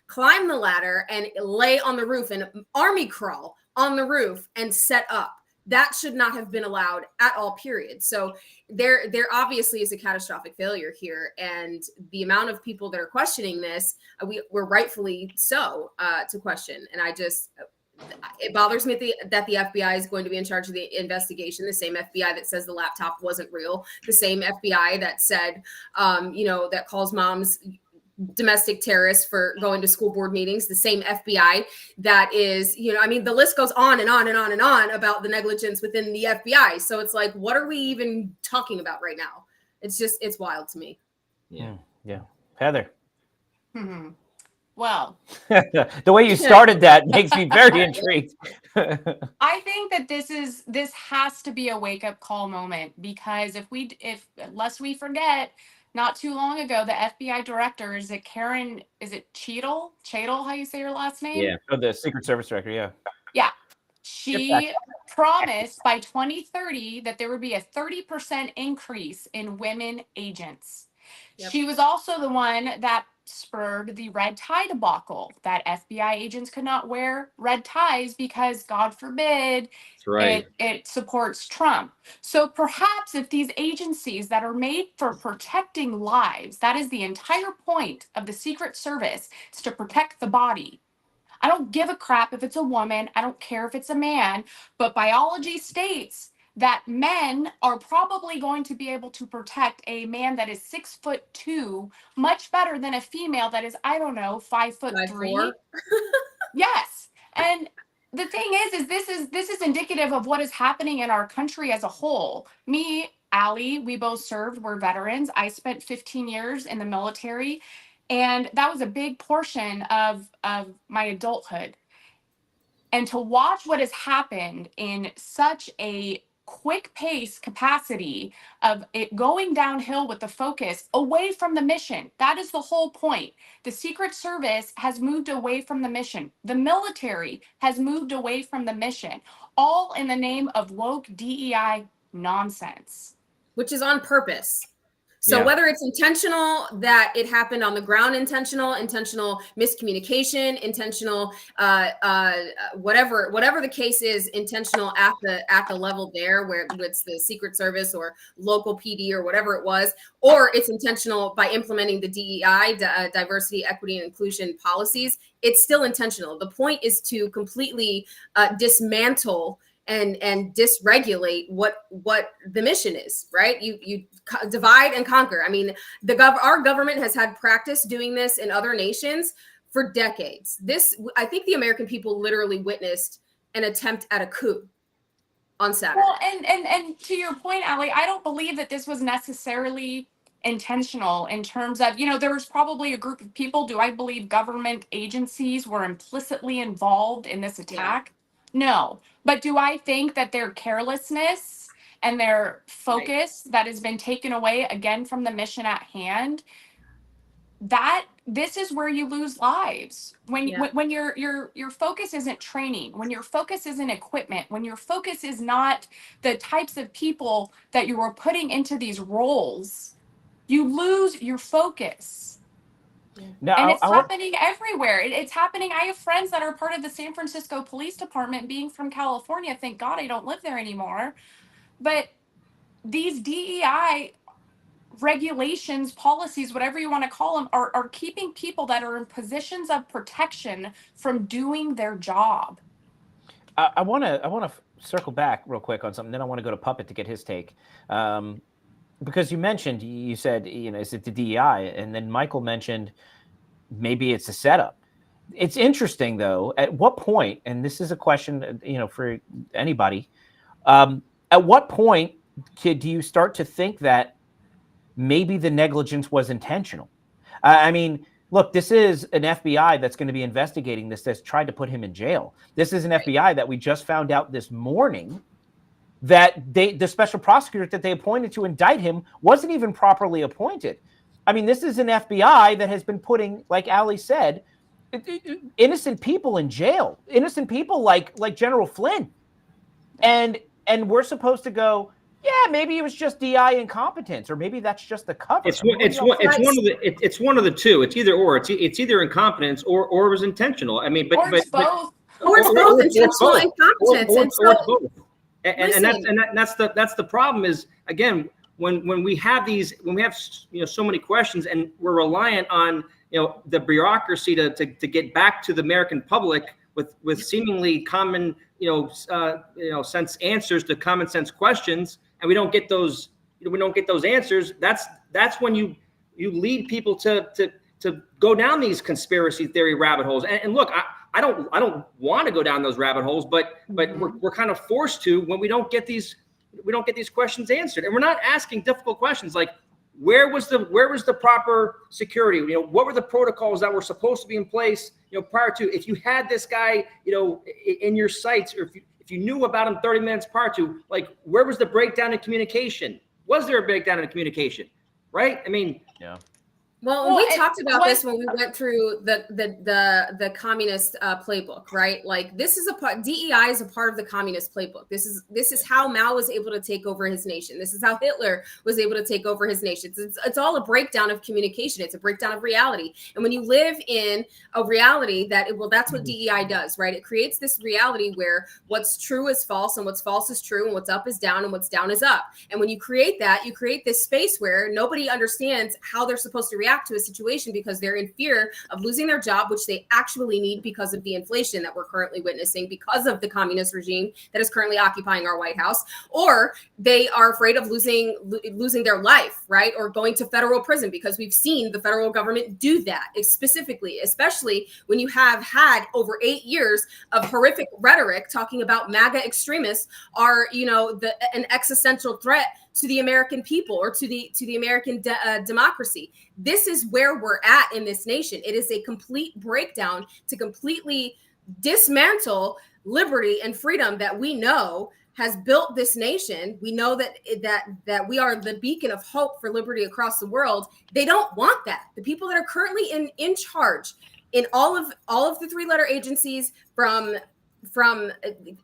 S14: climb the ladder and lay on the roof and army crawl on the roof and set up. That should not have been allowed at all, period. So there obviously is a catastrophic failure here. And the amount of people that are questioning this, we're rightfully so to question. And it bothers me that the FBI is going to be in charge of the investigation. The same FBI that says the laptop wasn't real. The same FBI that said, that calls moms domestic terrorists for going to school board meetings. The same FBI that is, the list goes on and on and on and on about the negligence within the FBI. So it's like, what are we even talking about right now? It's wild to me.
S1: Yeah. Yeah. Heather.
S16: Mm-hmm. Well,
S1: the way you started that makes me very intrigued.
S16: I think that this has to be a wake up call moment, because lest we forget, not too long ago, the FBI director, is it Cheadle? Cheadle, how you say your last name?
S1: Yeah. Oh, the Secret Service director. Yeah.
S16: Yeah. She promised by 2030 that there would be a 30% increase in women agents. Yep. She was also the one that spurred the red tie debacle, that FBI agents could not wear red ties because, God forbid, it supports Trump. So perhaps if these agencies that are made for protecting lives, that is the entire point of the Secret Service, is to protect the body. I don't give a crap if it's a woman. I don't care if it's a man. But biology states that men are probably going to be able to protect a man that is 6'2" much better than a female that is, 5'3". Yes. And the thing is this is indicative of what is happening in our country as a whole. Me, Allie, we both served. We're veterans. I spent 15 years in the military, and that was a big portion of my adulthood. And to watch what has happened in such a quick pace capacity of it going downhill with the focus away from the mission. That is the whole point. The Secret Service has moved away from the mission. The military has moved away from the mission, all in the name of woke DEI nonsense.
S14: Which is on purpose. So whether it's intentional, that it happened on the ground, intentional miscommunication, intentional, whatever the case is, intentional at the level there where it's the Secret Service or local PD or whatever it was, or it's intentional by implementing the DEI, diversity, equity, and inclusion policies, it's still intentional. The point is to completely dismantle and dysregulate what the mission is, right? You divide and conquer. I mean, our government has had practice doing this in other nations for decades. I think the American people literally witnessed an attempt at a coup on Saturday.
S16: Well, and to your point, Allie, I don't believe that this was necessarily intentional in terms of, there was probably a group of people. Do I believe government agencies were implicitly involved in this attack? No. But do I think that their carelessness and their focus that has been taken away again from the mission at hand, that this is where you lose lives. When your focus isn't training, when your focus isn't equipment, when your focus is not the types of people that you are putting into these roles, you lose your focus.
S1: Now,
S16: And it's happening everywhere. It's happening. I have friends that are part of the San Francisco Police Department, being from California. Thank God I don't live there anymore. But these DEI regulations, policies, whatever you want to call them, are keeping people that are in positions of protection from doing their job.
S1: I want to circle back real quick on something. Then I want to go to Puppet to get his take. Because you said, is it the DEI? And then Michael mentioned maybe it's a setup. It's interesting, though, at what point, and this is a question, for anybody, at what point do you start to think that maybe the negligence was intentional? I mean, look, this is an FBI that's going to be investigating this, that's tried to put him in jail. This is an FBI that we just found out this morning that the special prosecutor that they appointed to indict him wasn't even properly appointed. I mean, this is an FBI that has been putting, like Ali said, innocent people in jail, innocent people like General Flynn. And we're supposed to go, yeah, maybe it was just DI incompetence, or maybe that's just the cover.
S7: It's one of the two. It's either or. It's either incompetence or it was intentional. I mean, but
S16: Or it's both.
S14: Or it's both intentional incompetence.
S7: Or both. And that's the problem is, again, when we have so many questions and we're reliant on the bureaucracy to get back to the American public with seemingly common sense answers to common sense questions, and we don't get those answers. That's when you lead people to go down these conspiracy theory rabbit holes. And look, I don't want to go down those rabbit holes, but we're kind of forced to when we don't get these questions answered. And we're not asking difficult questions like, where was the proper security? What were the protocols that were supposed to be in place, prior to, if you had this guy, in your sights, or if you knew about him 30 minutes prior to, like, where was the breakdown in communication? Was there a breakdown in communication? Right? I mean,
S1: yeah.
S14: Well, we talked about this when we went through the communist playbook, right? Like, this is DEI is a part of the communist playbook. This is how Mao was able to take over his nation. This is how Hitler was able to take over his nation. It's all a breakdown of communication. It's a breakdown of reality. And when you live in a reality that's what DEI does, right? It creates this reality where what's true is false, and what's false is true, and what's up is down, and what's down is up. And when you create that, you create this space where nobody understands how they're supposed to react to a situation because they're in fear of losing their job, which they actually need because of the inflation that we're currently witnessing because of the communist regime that is currently occupying our White House, or they are afraid of losing their life, right? Or going to federal prison, because we've seen the federal government do that specifically, especially when you have had over 8 years of horrific rhetoric talking about MAGA extremists are, an existential threat to the American people or to the American democracy. This is where we're at in this nation. It is a complete breakdown to completely dismantle liberty and freedom that we know has built this nation. We know that we are the beacon of hope for liberty across the world. They don't want that. The people that are currently in charge in all of the three-letter agencies, from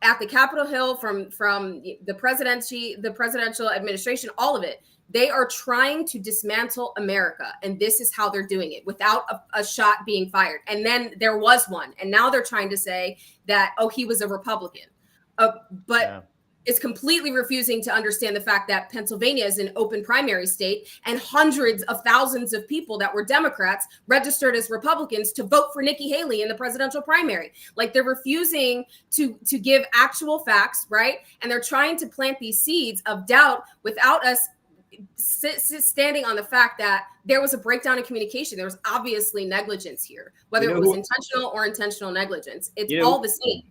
S14: at the Capitol Hill, from the presidential administration, all of it, they are trying to dismantle America. And this is how they're doing it, without a shot being fired. And then there was one. And now they're trying to say that, he was a Republican. Is completely refusing to understand the fact that Pennsylvania is an open primary state, and hundreds of thousands of people that were Democrats registered as Republicans to vote for Nikki Haley in the presidential primary. Like, they're refusing to give actual facts, right? And they're trying to plant these seeds of doubt without us standing on the fact that there was a breakdown in communication. There was obviously negligence here, whether it was intentional or intentional negligence. It's all the same.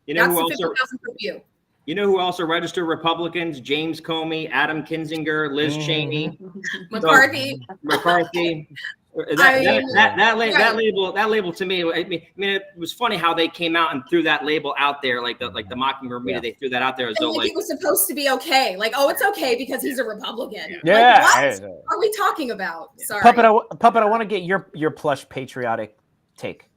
S14: That's the 50,000 foot view.
S7: You know who also registered Republicans? James Comey, Adam Kinzinger, Liz Cheney,
S14: McCarthy.
S7: That label to me. I mean, it was funny how they came out and threw that label out there, like the Mockingbird media. They threw that out there as though
S14: it was supposed to be okay. Like, it's okay because he's a Republican.
S1: Yeah.
S14: Like, what are we talking about? Sorry,
S1: Puppet. I want to get your plush patriotic take.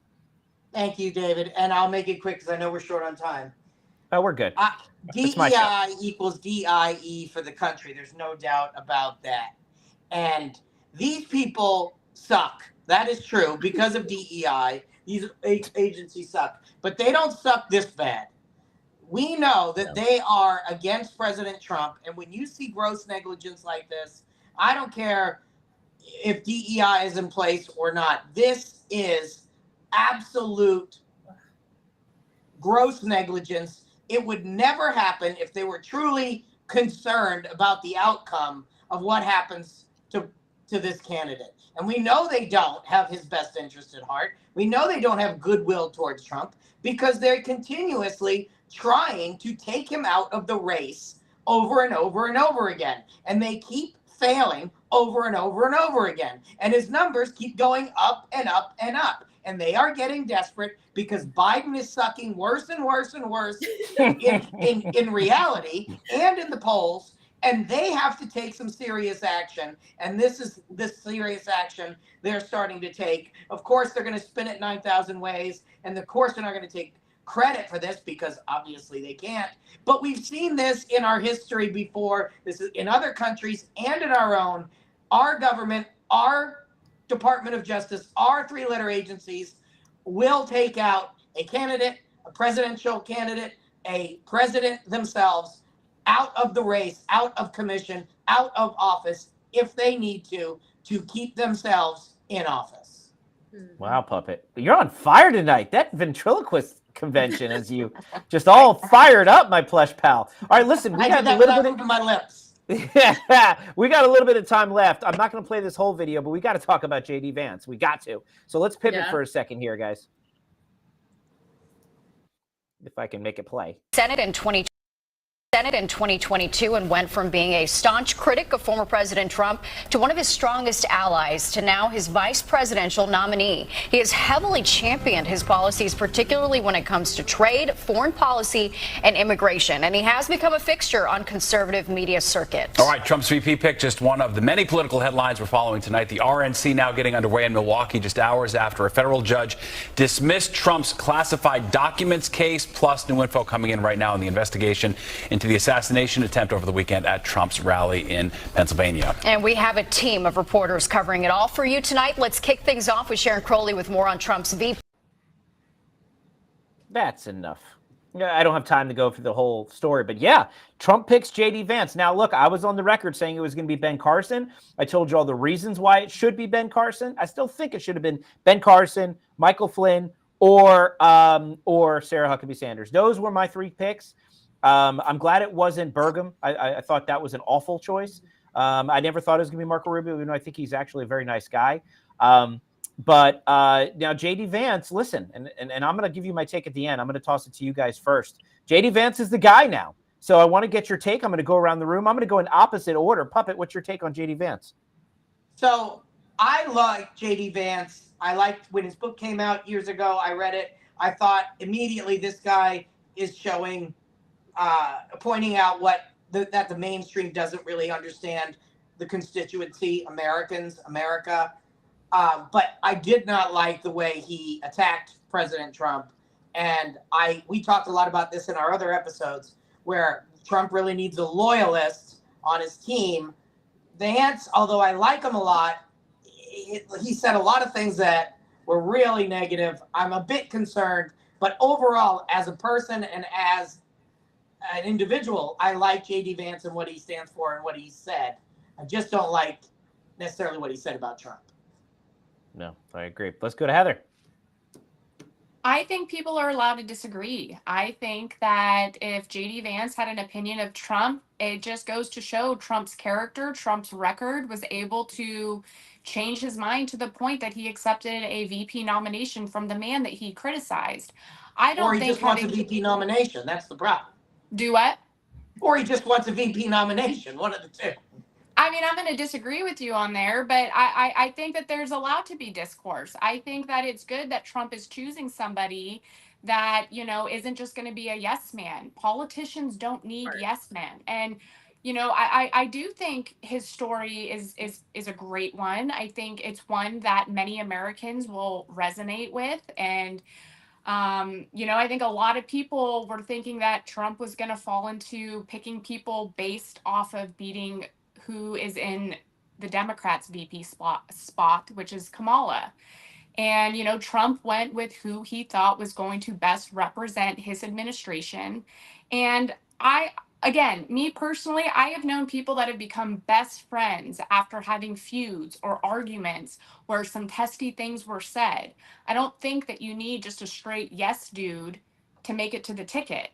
S6: Thank you, David, and I'll make it quick because I know we're short on time.
S1: Oh, we're good.
S6: DEI equals DIE for the country. There's no doubt about that. And these people suck. That is true because of DEI. These agencies suck, but they don't suck this bad. We know that they are against President Trump, and when you see gross negligence like this, I don't care if DEI is in place or not. This is absolute gross negligence. It would never happen if they were truly concerned about the outcome of what happens to this candidate. And we know they don't have his best interest at heart. We know they don't have goodwill towards Trump because they're continuously trying to take him out of the race over and over and over again. And they keep failing over and over and over again. And his numbers keep going up and up and up. And they are getting desperate because Biden is sucking worse and worse and worse in reality and in the polls. And they have to take some serious action. And this serious action they're starting to take. Of course, they're going to spin it 9,000 ways. And of course, they're not going to take credit for this because obviously they can't. But we've seen this in our history before. This is in other countries and in our own. Our government, our Department of Justice, our three-letter agencies will take out a candidate, a presidential candidate, a president themselves out of the race, out of commission, out of office, if they need to keep themselves in office.
S1: Wow, Puppet. You're on fire tonight. That ventriloquist convention has you just all fired up, my plush pal. All right, listen, we got a little bit
S6: of my lips.
S1: Yeah, we got a little bit of time left. I'm not going to play this whole video, but we got to talk about JD Vance. We got to. So let's pivot for a second here, guys. If I can make it play.
S17: Senate in 2022 and went from being a staunch critic of former President Trump to one of his strongest allies to now his vice presidential nominee. He has heavily championed his policies, particularly when it comes to trade, foreign policy, and immigration. And he has become a fixture on conservative media circuits.
S18: All right, Trump's VP pick, just one of the many political headlines we're following tonight. The RNC now getting underway in Milwaukee just hours after a federal judge dismissed Trump's classified documents case, plus new info coming in right now in the investigation into the assassination attempt over the weekend at Trump's rally in Pennsylvania.
S17: And we have a team of reporters covering it all for you tonight. Let's kick things off with Sharon Crowley with more on Trump's VP.
S1: That's enough. I don't have time to go through the whole story, but yeah, Trump picks JD Vance. Now, look, I was on the record saying it was going to be Ben Carson. I told you all the reasons why it should be Ben Carson. I still think it should have been Ben Carson, Michael Flynn, or Sarah Huckabee Sanders. Those were my three picks. I'm glad it wasn't Burgum. I thought that was an awful choice. I never thought it was going to be Marco Rubio, even though I think he's actually a very nice guy. But now JD Vance, listen, and I'm going to give you my take at the end. I'm going to toss it to you guys first. JD Vance is the guy now. So I want to get your take. I'm going to go around the room. I'm going to go in opposite order. Puppet, what's your take on JD Vance?
S6: So I like JD Vance. I liked when his book came out years ago. I read it. I thought immediately this guy is showing pointing out that the mainstream doesn't really understand the constituency, America. But I did not like the way he attacked President Trump. And we talked a lot about this in our other episodes where Trump really needs a loyalist on his team. Vance, although I like him a lot, he said a lot of things that were really negative. I'm a bit concerned, but overall, as a person and as an individual, I like JD Vance and what he stands for and what he said. I just don't like necessarily what he said about Trump.
S1: No, I agree. Let's go to Heather.
S16: I think people are allowed to disagree. I think that if JD Vance had an opinion of Trump, it just goes to show Trump's character, Trump's record was able to change his mind to the point that he accepted a VP nomination from the man that he criticized. I don't think
S6: Or he just wants a VP nomination. That's the problem.
S16: Do what?
S6: Or he just wants a VP nomination. One of the two.
S16: I mean, I'm going to disagree with you on there, but I think that there's allowed to be discourse. I think that it's good that Trump is choosing somebody that, isn't just going to be a yes man. Politicians don't need yes men. And, I do think his story is a great one. I think it's one that many Americans will resonate with. And, I think a lot of people were thinking that Trump was going to fall into picking people based off of beating who is in the Democrats' VP spot, which is Kamala. And, Trump went with who he thought was going to best represent his administration. And again, me personally, I have known people that have become best friends after having feuds or arguments where some testy things were said. I don't think that you need just a straight yes dude to make it to the ticket.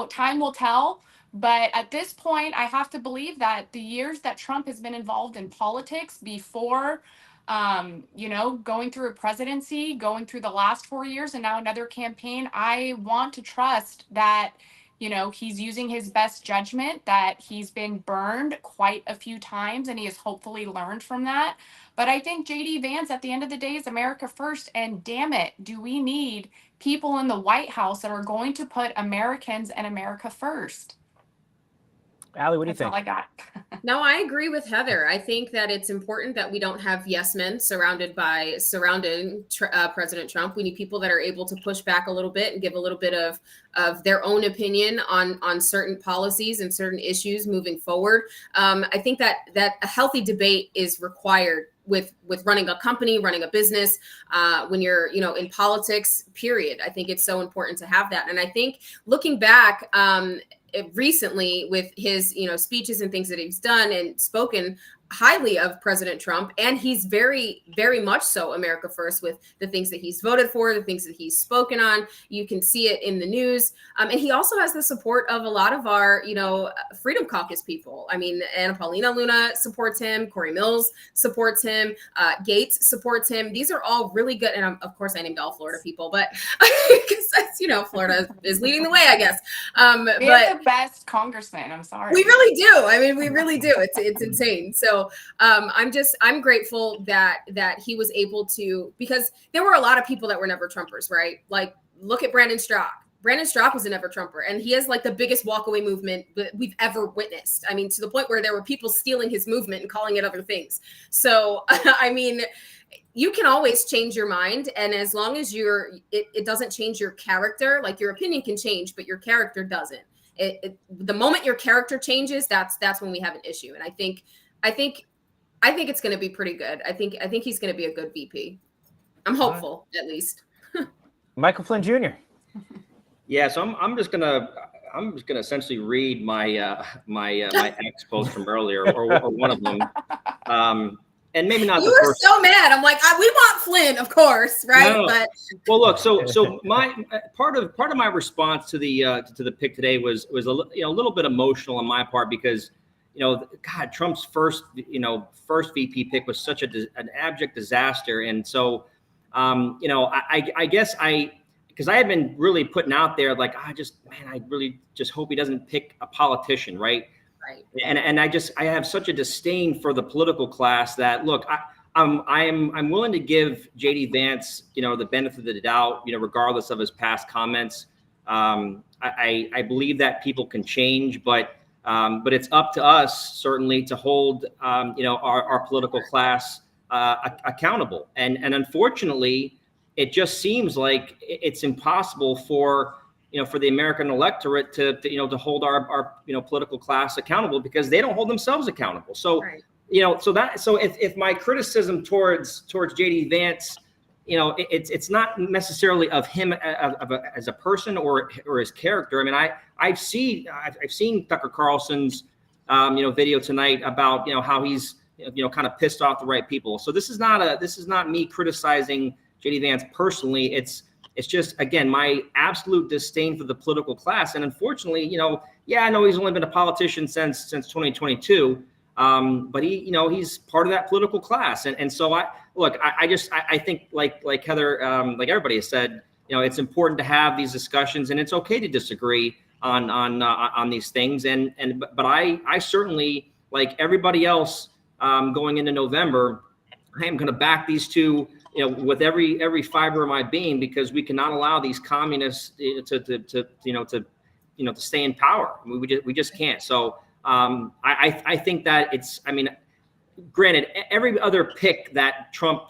S16: Time will tell. But at this point, I have to believe that the years that Trump has been involved in politics before going through a presidency, going through the last 4 years and now another campaign, I want to trust that, he's using his best judgment, that he's been burned quite a few times and he has hopefully learned from that. But I think JD Vance at the end of the day is America first. And damn it, do we need people in the White House that are going to put Americans and America first?
S1: Allie, what do you
S16: That's
S1: think?
S16: all I got.
S14: No, I agree with Heather. I think that it's important that we don't have yes men surrounding President Trump. We need people that are able to push back a little bit and give a little bit of their own opinion on certain policies and certain issues moving forward. I think that a healthy debate is required with running a company, running a business, when you're, in politics, period. I think it's so important to have that. And I think looking back, recently with his speeches and things that he's done and spoken highly of President Trump, and he's very, very much so America first with the things that he's voted for, the things that he's spoken on. You can see it in the news, and he also has the support of a lot of our Freedom Caucus people. I mean, Anna Paulina Luna supports him, Corey Mills supports him, Gates supports him. These are all really good, and of course I named all Florida people, but because that's Florida is leading the way, I guess.
S16: We have the best congressman. I'm sorry.
S14: We really do. I mean, we really do. It's insane. So I'm grateful that he was able to, because there were a lot of people that were never Trumpers, right? Like, look at Brandon Strzok. Brandon Strzok was a never Trumper, and he has like the biggest walkaway movement that we've ever witnessed. I mean, to the point where there were people stealing his movement and calling it other things. So, I mean, you can always change your mind, and as long as it doesn't change your character, like your opinion can change, but your character doesn't. The moment your character changes, that's when we have an issue. And I think it's going to be pretty good. I think he's going to be a good VP. I'm hopeful, at least.
S1: Michael Flynn Jr.
S7: Yeah, so I'm just gonna essentially read my my ex post from earlier, or one of them, and maybe not.
S14: You were so mad. I'm like, we want Flynn, of course, right?
S7: No.
S14: But
S7: well, look, so my part of my response to the pick today was a little bit emotional on my part, because God, Trump's first VP pick was such an abject disaster, and so I guess because I had been really putting out there, like, I really just hope he doesn't pick a politician, right?
S14: Right.
S7: And I have such a disdain for the political class that, look, I'm willing to give JD Vance, the benefit of the doubt, regardless of his past comments. I believe that people can change, but it's up to us certainly to hold our political class accountable. And unfortunately, it just seems like it's impossible for the American electorate to hold our political class accountable, because they don't hold themselves accountable. So
S14: right.
S7: So if my criticism towards JD Vance, it's not necessarily of him as a person or his character. I mean, I've seen Tucker Carlson's video tonight about how he's kind of pissed off the right people. So this is not me criticizing JD Vance personally. It's just, again, my absolute disdain for the political class. And unfortunately, I know he's only been a politician since 2022, but he's part of that political class. And so I think like Heather, like everybody has said, it's important to have these discussions, and it's okay to disagree on these things. But I certainly, like everybody else, going into November, I am going to back these two, with every fiber of my being, because we cannot allow these communists to stay in power. I mean, we just can't. So I think that granted, every other pick that Trump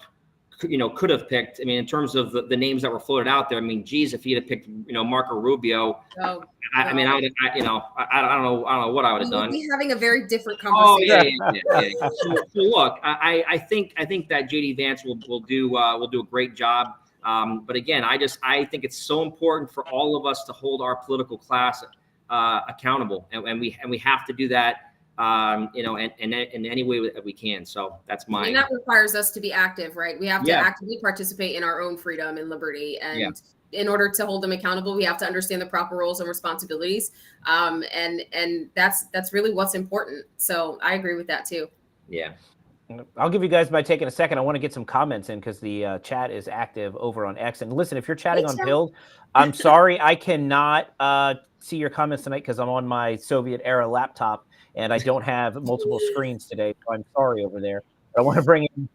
S7: could have picked. I mean, in terms of the names that were floated out there, I mean, geez, if he had picked, Marco Rubio, I don't know what I would have done.
S14: We'd be having a very different
S7: Oh
S14: conversation.
S7: yeah. So look, I think that JD Vance will do a great job. But again, I think it's so important for all of us to hold our political class accountable, and we have to do that. In any way that we can. So that's my.
S14: And that requires us to be active, right? We have to actively participate in our own freedom and liberty, and in order to hold them accountable, we have to understand the proper roles and responsibilities. And that's really what's important. So I agree with that too.
S7: Yeah.
S1: I'll give you guys my take in a second. I want to get some comments in because the chat is active over on X. And listen, if you're chatting on Pilled, I'm sorry I cannot see your comments tonight because I'm on my Soviet era laptop and I don't have multiple screens today. So I'm sorry over there. But I want to bring in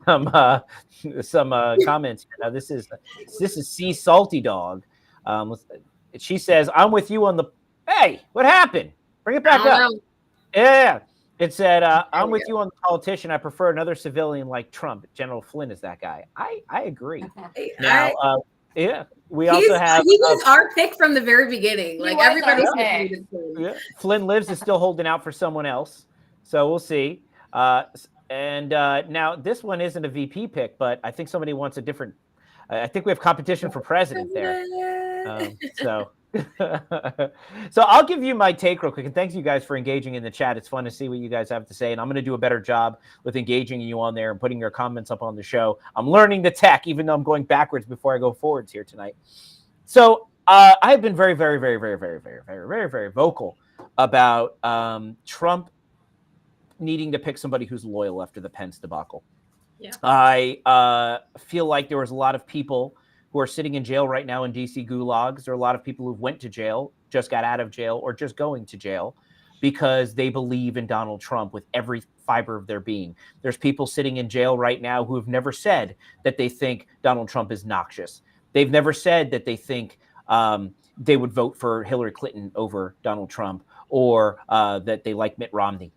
S1: some comments here. Now this is C Salty Dog. She says, "I'm with you on the." Hey, what happened? Bring it back up. Yeah. It said, "I'm with you on the politician. I prefer another civilian like Trump. General Flynn is that guy." I agree. Now, we also have.
S14: He was our pick from the very beginning. Like everybody's pick.
S1: Flynn Lives is still holding out for someone else, so we'll see. And now this one isn't a VP pick, but I think somebody wants a different. I think we have competition for president there. So I'll give you my take real quick, and thanks you guys for engaging in the chat. It's fun to see what you guys have to say, and I'm going to do a better job with engaging you on there and putting your comments up on the show. I'm learning the tech, even though I'm going backwards before I go forwards here tonight. So I have been very, very, very, very, very, very, very, very, very vocal about Trump needing to pick somebody who's loyal after the Pence debacle.
S14: Yeah.
S1: I feel like there was a lot of people who are sitting in jail right now in DC gulags. There are a lot of people who went to jail, just got out of jail, or just going to jail because they believe in Donald Trump with every fiber of their being. There's people sitting in jail right now who have never said that they think Donald Trump is noxious. They've never said that they think they would vote for Hillary Clinton over Donald Trump, or that they like Mitt Romney.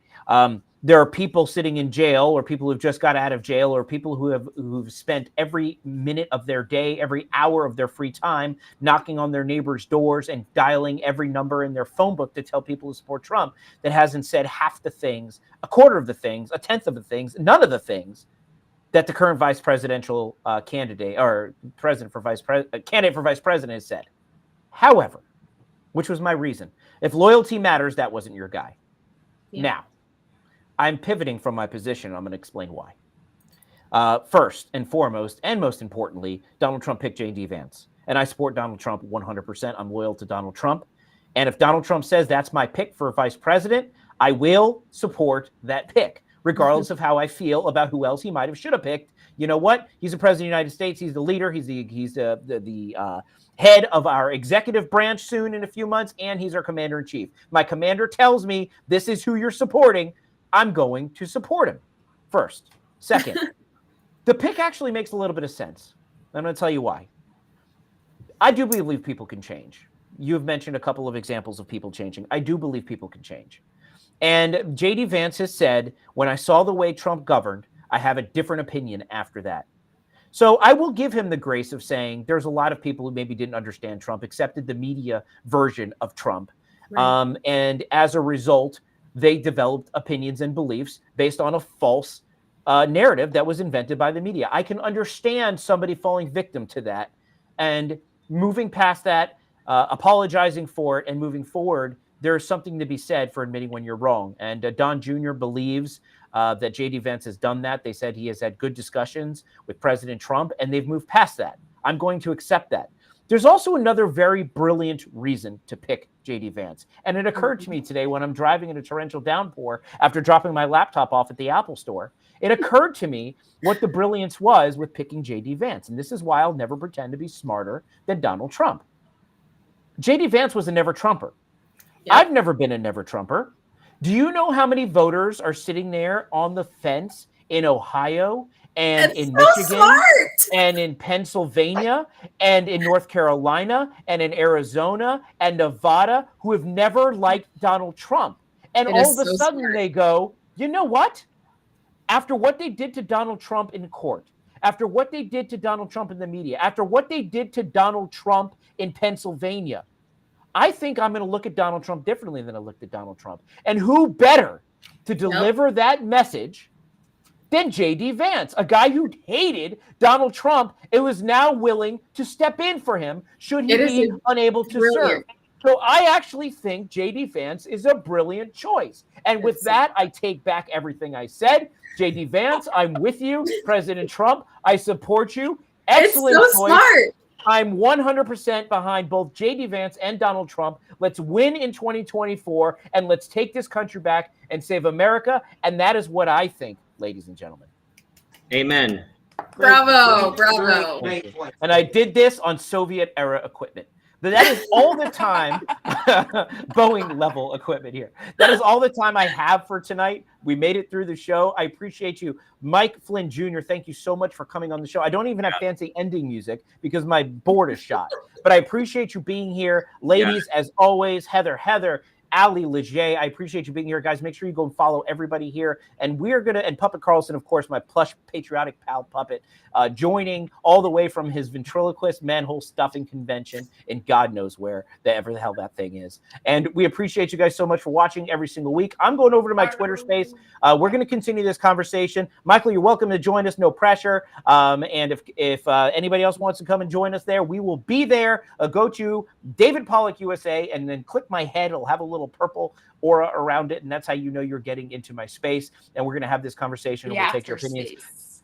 S1: There are people sitting in jail, or people who've just got out of jail, or people who've spent every minute of their day, every hour of their free time knocking on their neighbors' doors and dialing every number in their phone book to tell people to support Trump, that hasn't said half the things, a quarter of the things, a tenth of the things, none of the things that the current vice presidential candidate or candidate for vice president has said. However, which was my reason, if loyalty matters, that wasn't your guy. Yeah. Now, I'm pivoting from my position. I'm going to explain why. First and foremost, and most importantly, Donald Trump picked J.D. Vance. And I support Donald Trump 100%. I'm loyal to Donald Trump. And if Donald Trump says that's my pick for vice president, I will support that pick, regardless of how I feel about who else he might have should have picked. You know what? He's the president of the United States. He's the leader. He's the head of our executive branch soon in a few months, and he's our commander-in-chief. My commander tells me this is who you're supporting. I'm going to support him first. Second, the pick actually makes a little bit of sense. I'm going to tell you why. I do believe people can change. You've mentioned a couple of examples of people changing. I do believe people can change. And J.D. Vance has said, when I saw the way Trump governed, I have a different opinion after that. So I will give him the grace of saying there's a lot of people who maybe didn't understand Trump, accepted the media version of Trump. Right. And as a result, they developed opinions and beliefs based on a false narrative that was invented by the media. I can understand somebody falling victim to that and moving past that, apologizing for it, and moving forward. There's something to be said for admitting when you're wrong. And Don Jr. believes that J.D. Vance has done that. They said he has had good discussions with President Trump, and they've moved past that. I'm going to accept that. There's also another very brilliant reason to pick J.D. Vance. And it occurred to me today when I'm driving in a torrential downpour after dropping my laptop off at the Apple store. It occurred to me what the brilliance was with picking J.D. Vance. And this is why I'll never pretend to be smarter than Donald Trump. J.D. Vance was a never Trumper. Yep. I've never been a never Trumper. Do you know how many voters are sitting there on the fence in Ohio and in Michigan and in Pennsylvania and in North Carolina and in Arizona and Nevada who have never liked Donald Trump? And all of a sudden they go, you know what? After what they did to Donald Trump in court, after what they did to Donald Trump in the media, after what they did to Donald Trump in Pennsylvania, I think I'm going to look at Donald Trump differently than I looked at Donald Trump. And who better to deliver that message than J.D. Vance, a guy who hated Donald Trump and was now willing to step in for him should he be unable to serve. So I actually think J.D. Vance is a brilliant choice. And with that, I take back everything I said. J.D. Vance, I'm with you. President Trump, I support you. Excellent
S14: choice. Smart.
S1: I'm 100% behind both J.D. Vance and Donald Trump. Let's win in 2024, and let's take this country back and save America. And that is what I think, ladies and gentlemen.
S7: Amen.
S14: Bravo, bravo.
S1: And I did this on Soviet-era equipment. But that is all the time, Boeing level equipment here. That is all the time I have for tonight. We made it through the show. I appreciate you. Mike Flynn Jr., thank you so much for coming on the show. I don't even have fancy ending music because my board is shot. But I appreciate you being here. Ladies, as always, Heather, Ali Leger, I appreciate you being here, guys. Make sure you go and follow everybody here. And we're going to, and Puppet Carlson, of course, my plush patriotic pal Puppet, joining all the way from his ventriloquist manhole stuffing convention in God knows where, ever the hell that thing is. And we appreciate you guys so much for watching every single week. I'm going over to my Twitter space. We're going to continue this conversation. Michael, you're welcome to join us. No pressure. And if anybody else wants to come and join us there, we will be there. Go to David Pollock USA and then click my head. It'll have a little purple aura around it, and that's how you know you're getting into my space. And we're going to have this conversation, and we'll take your opinions.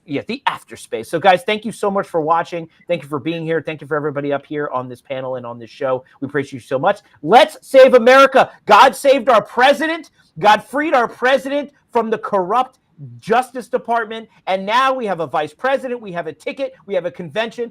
S1: Yeah, the after space. So, guys, thank you so much for watching. Thank you for being here. Thank you for everybody up here on this panel and on this show. We appreciate you so much. Let's save America. God saved our president. God freed our president from the corrupt Justice Department. And now we have a vice president. We have a ticket. We have a convention.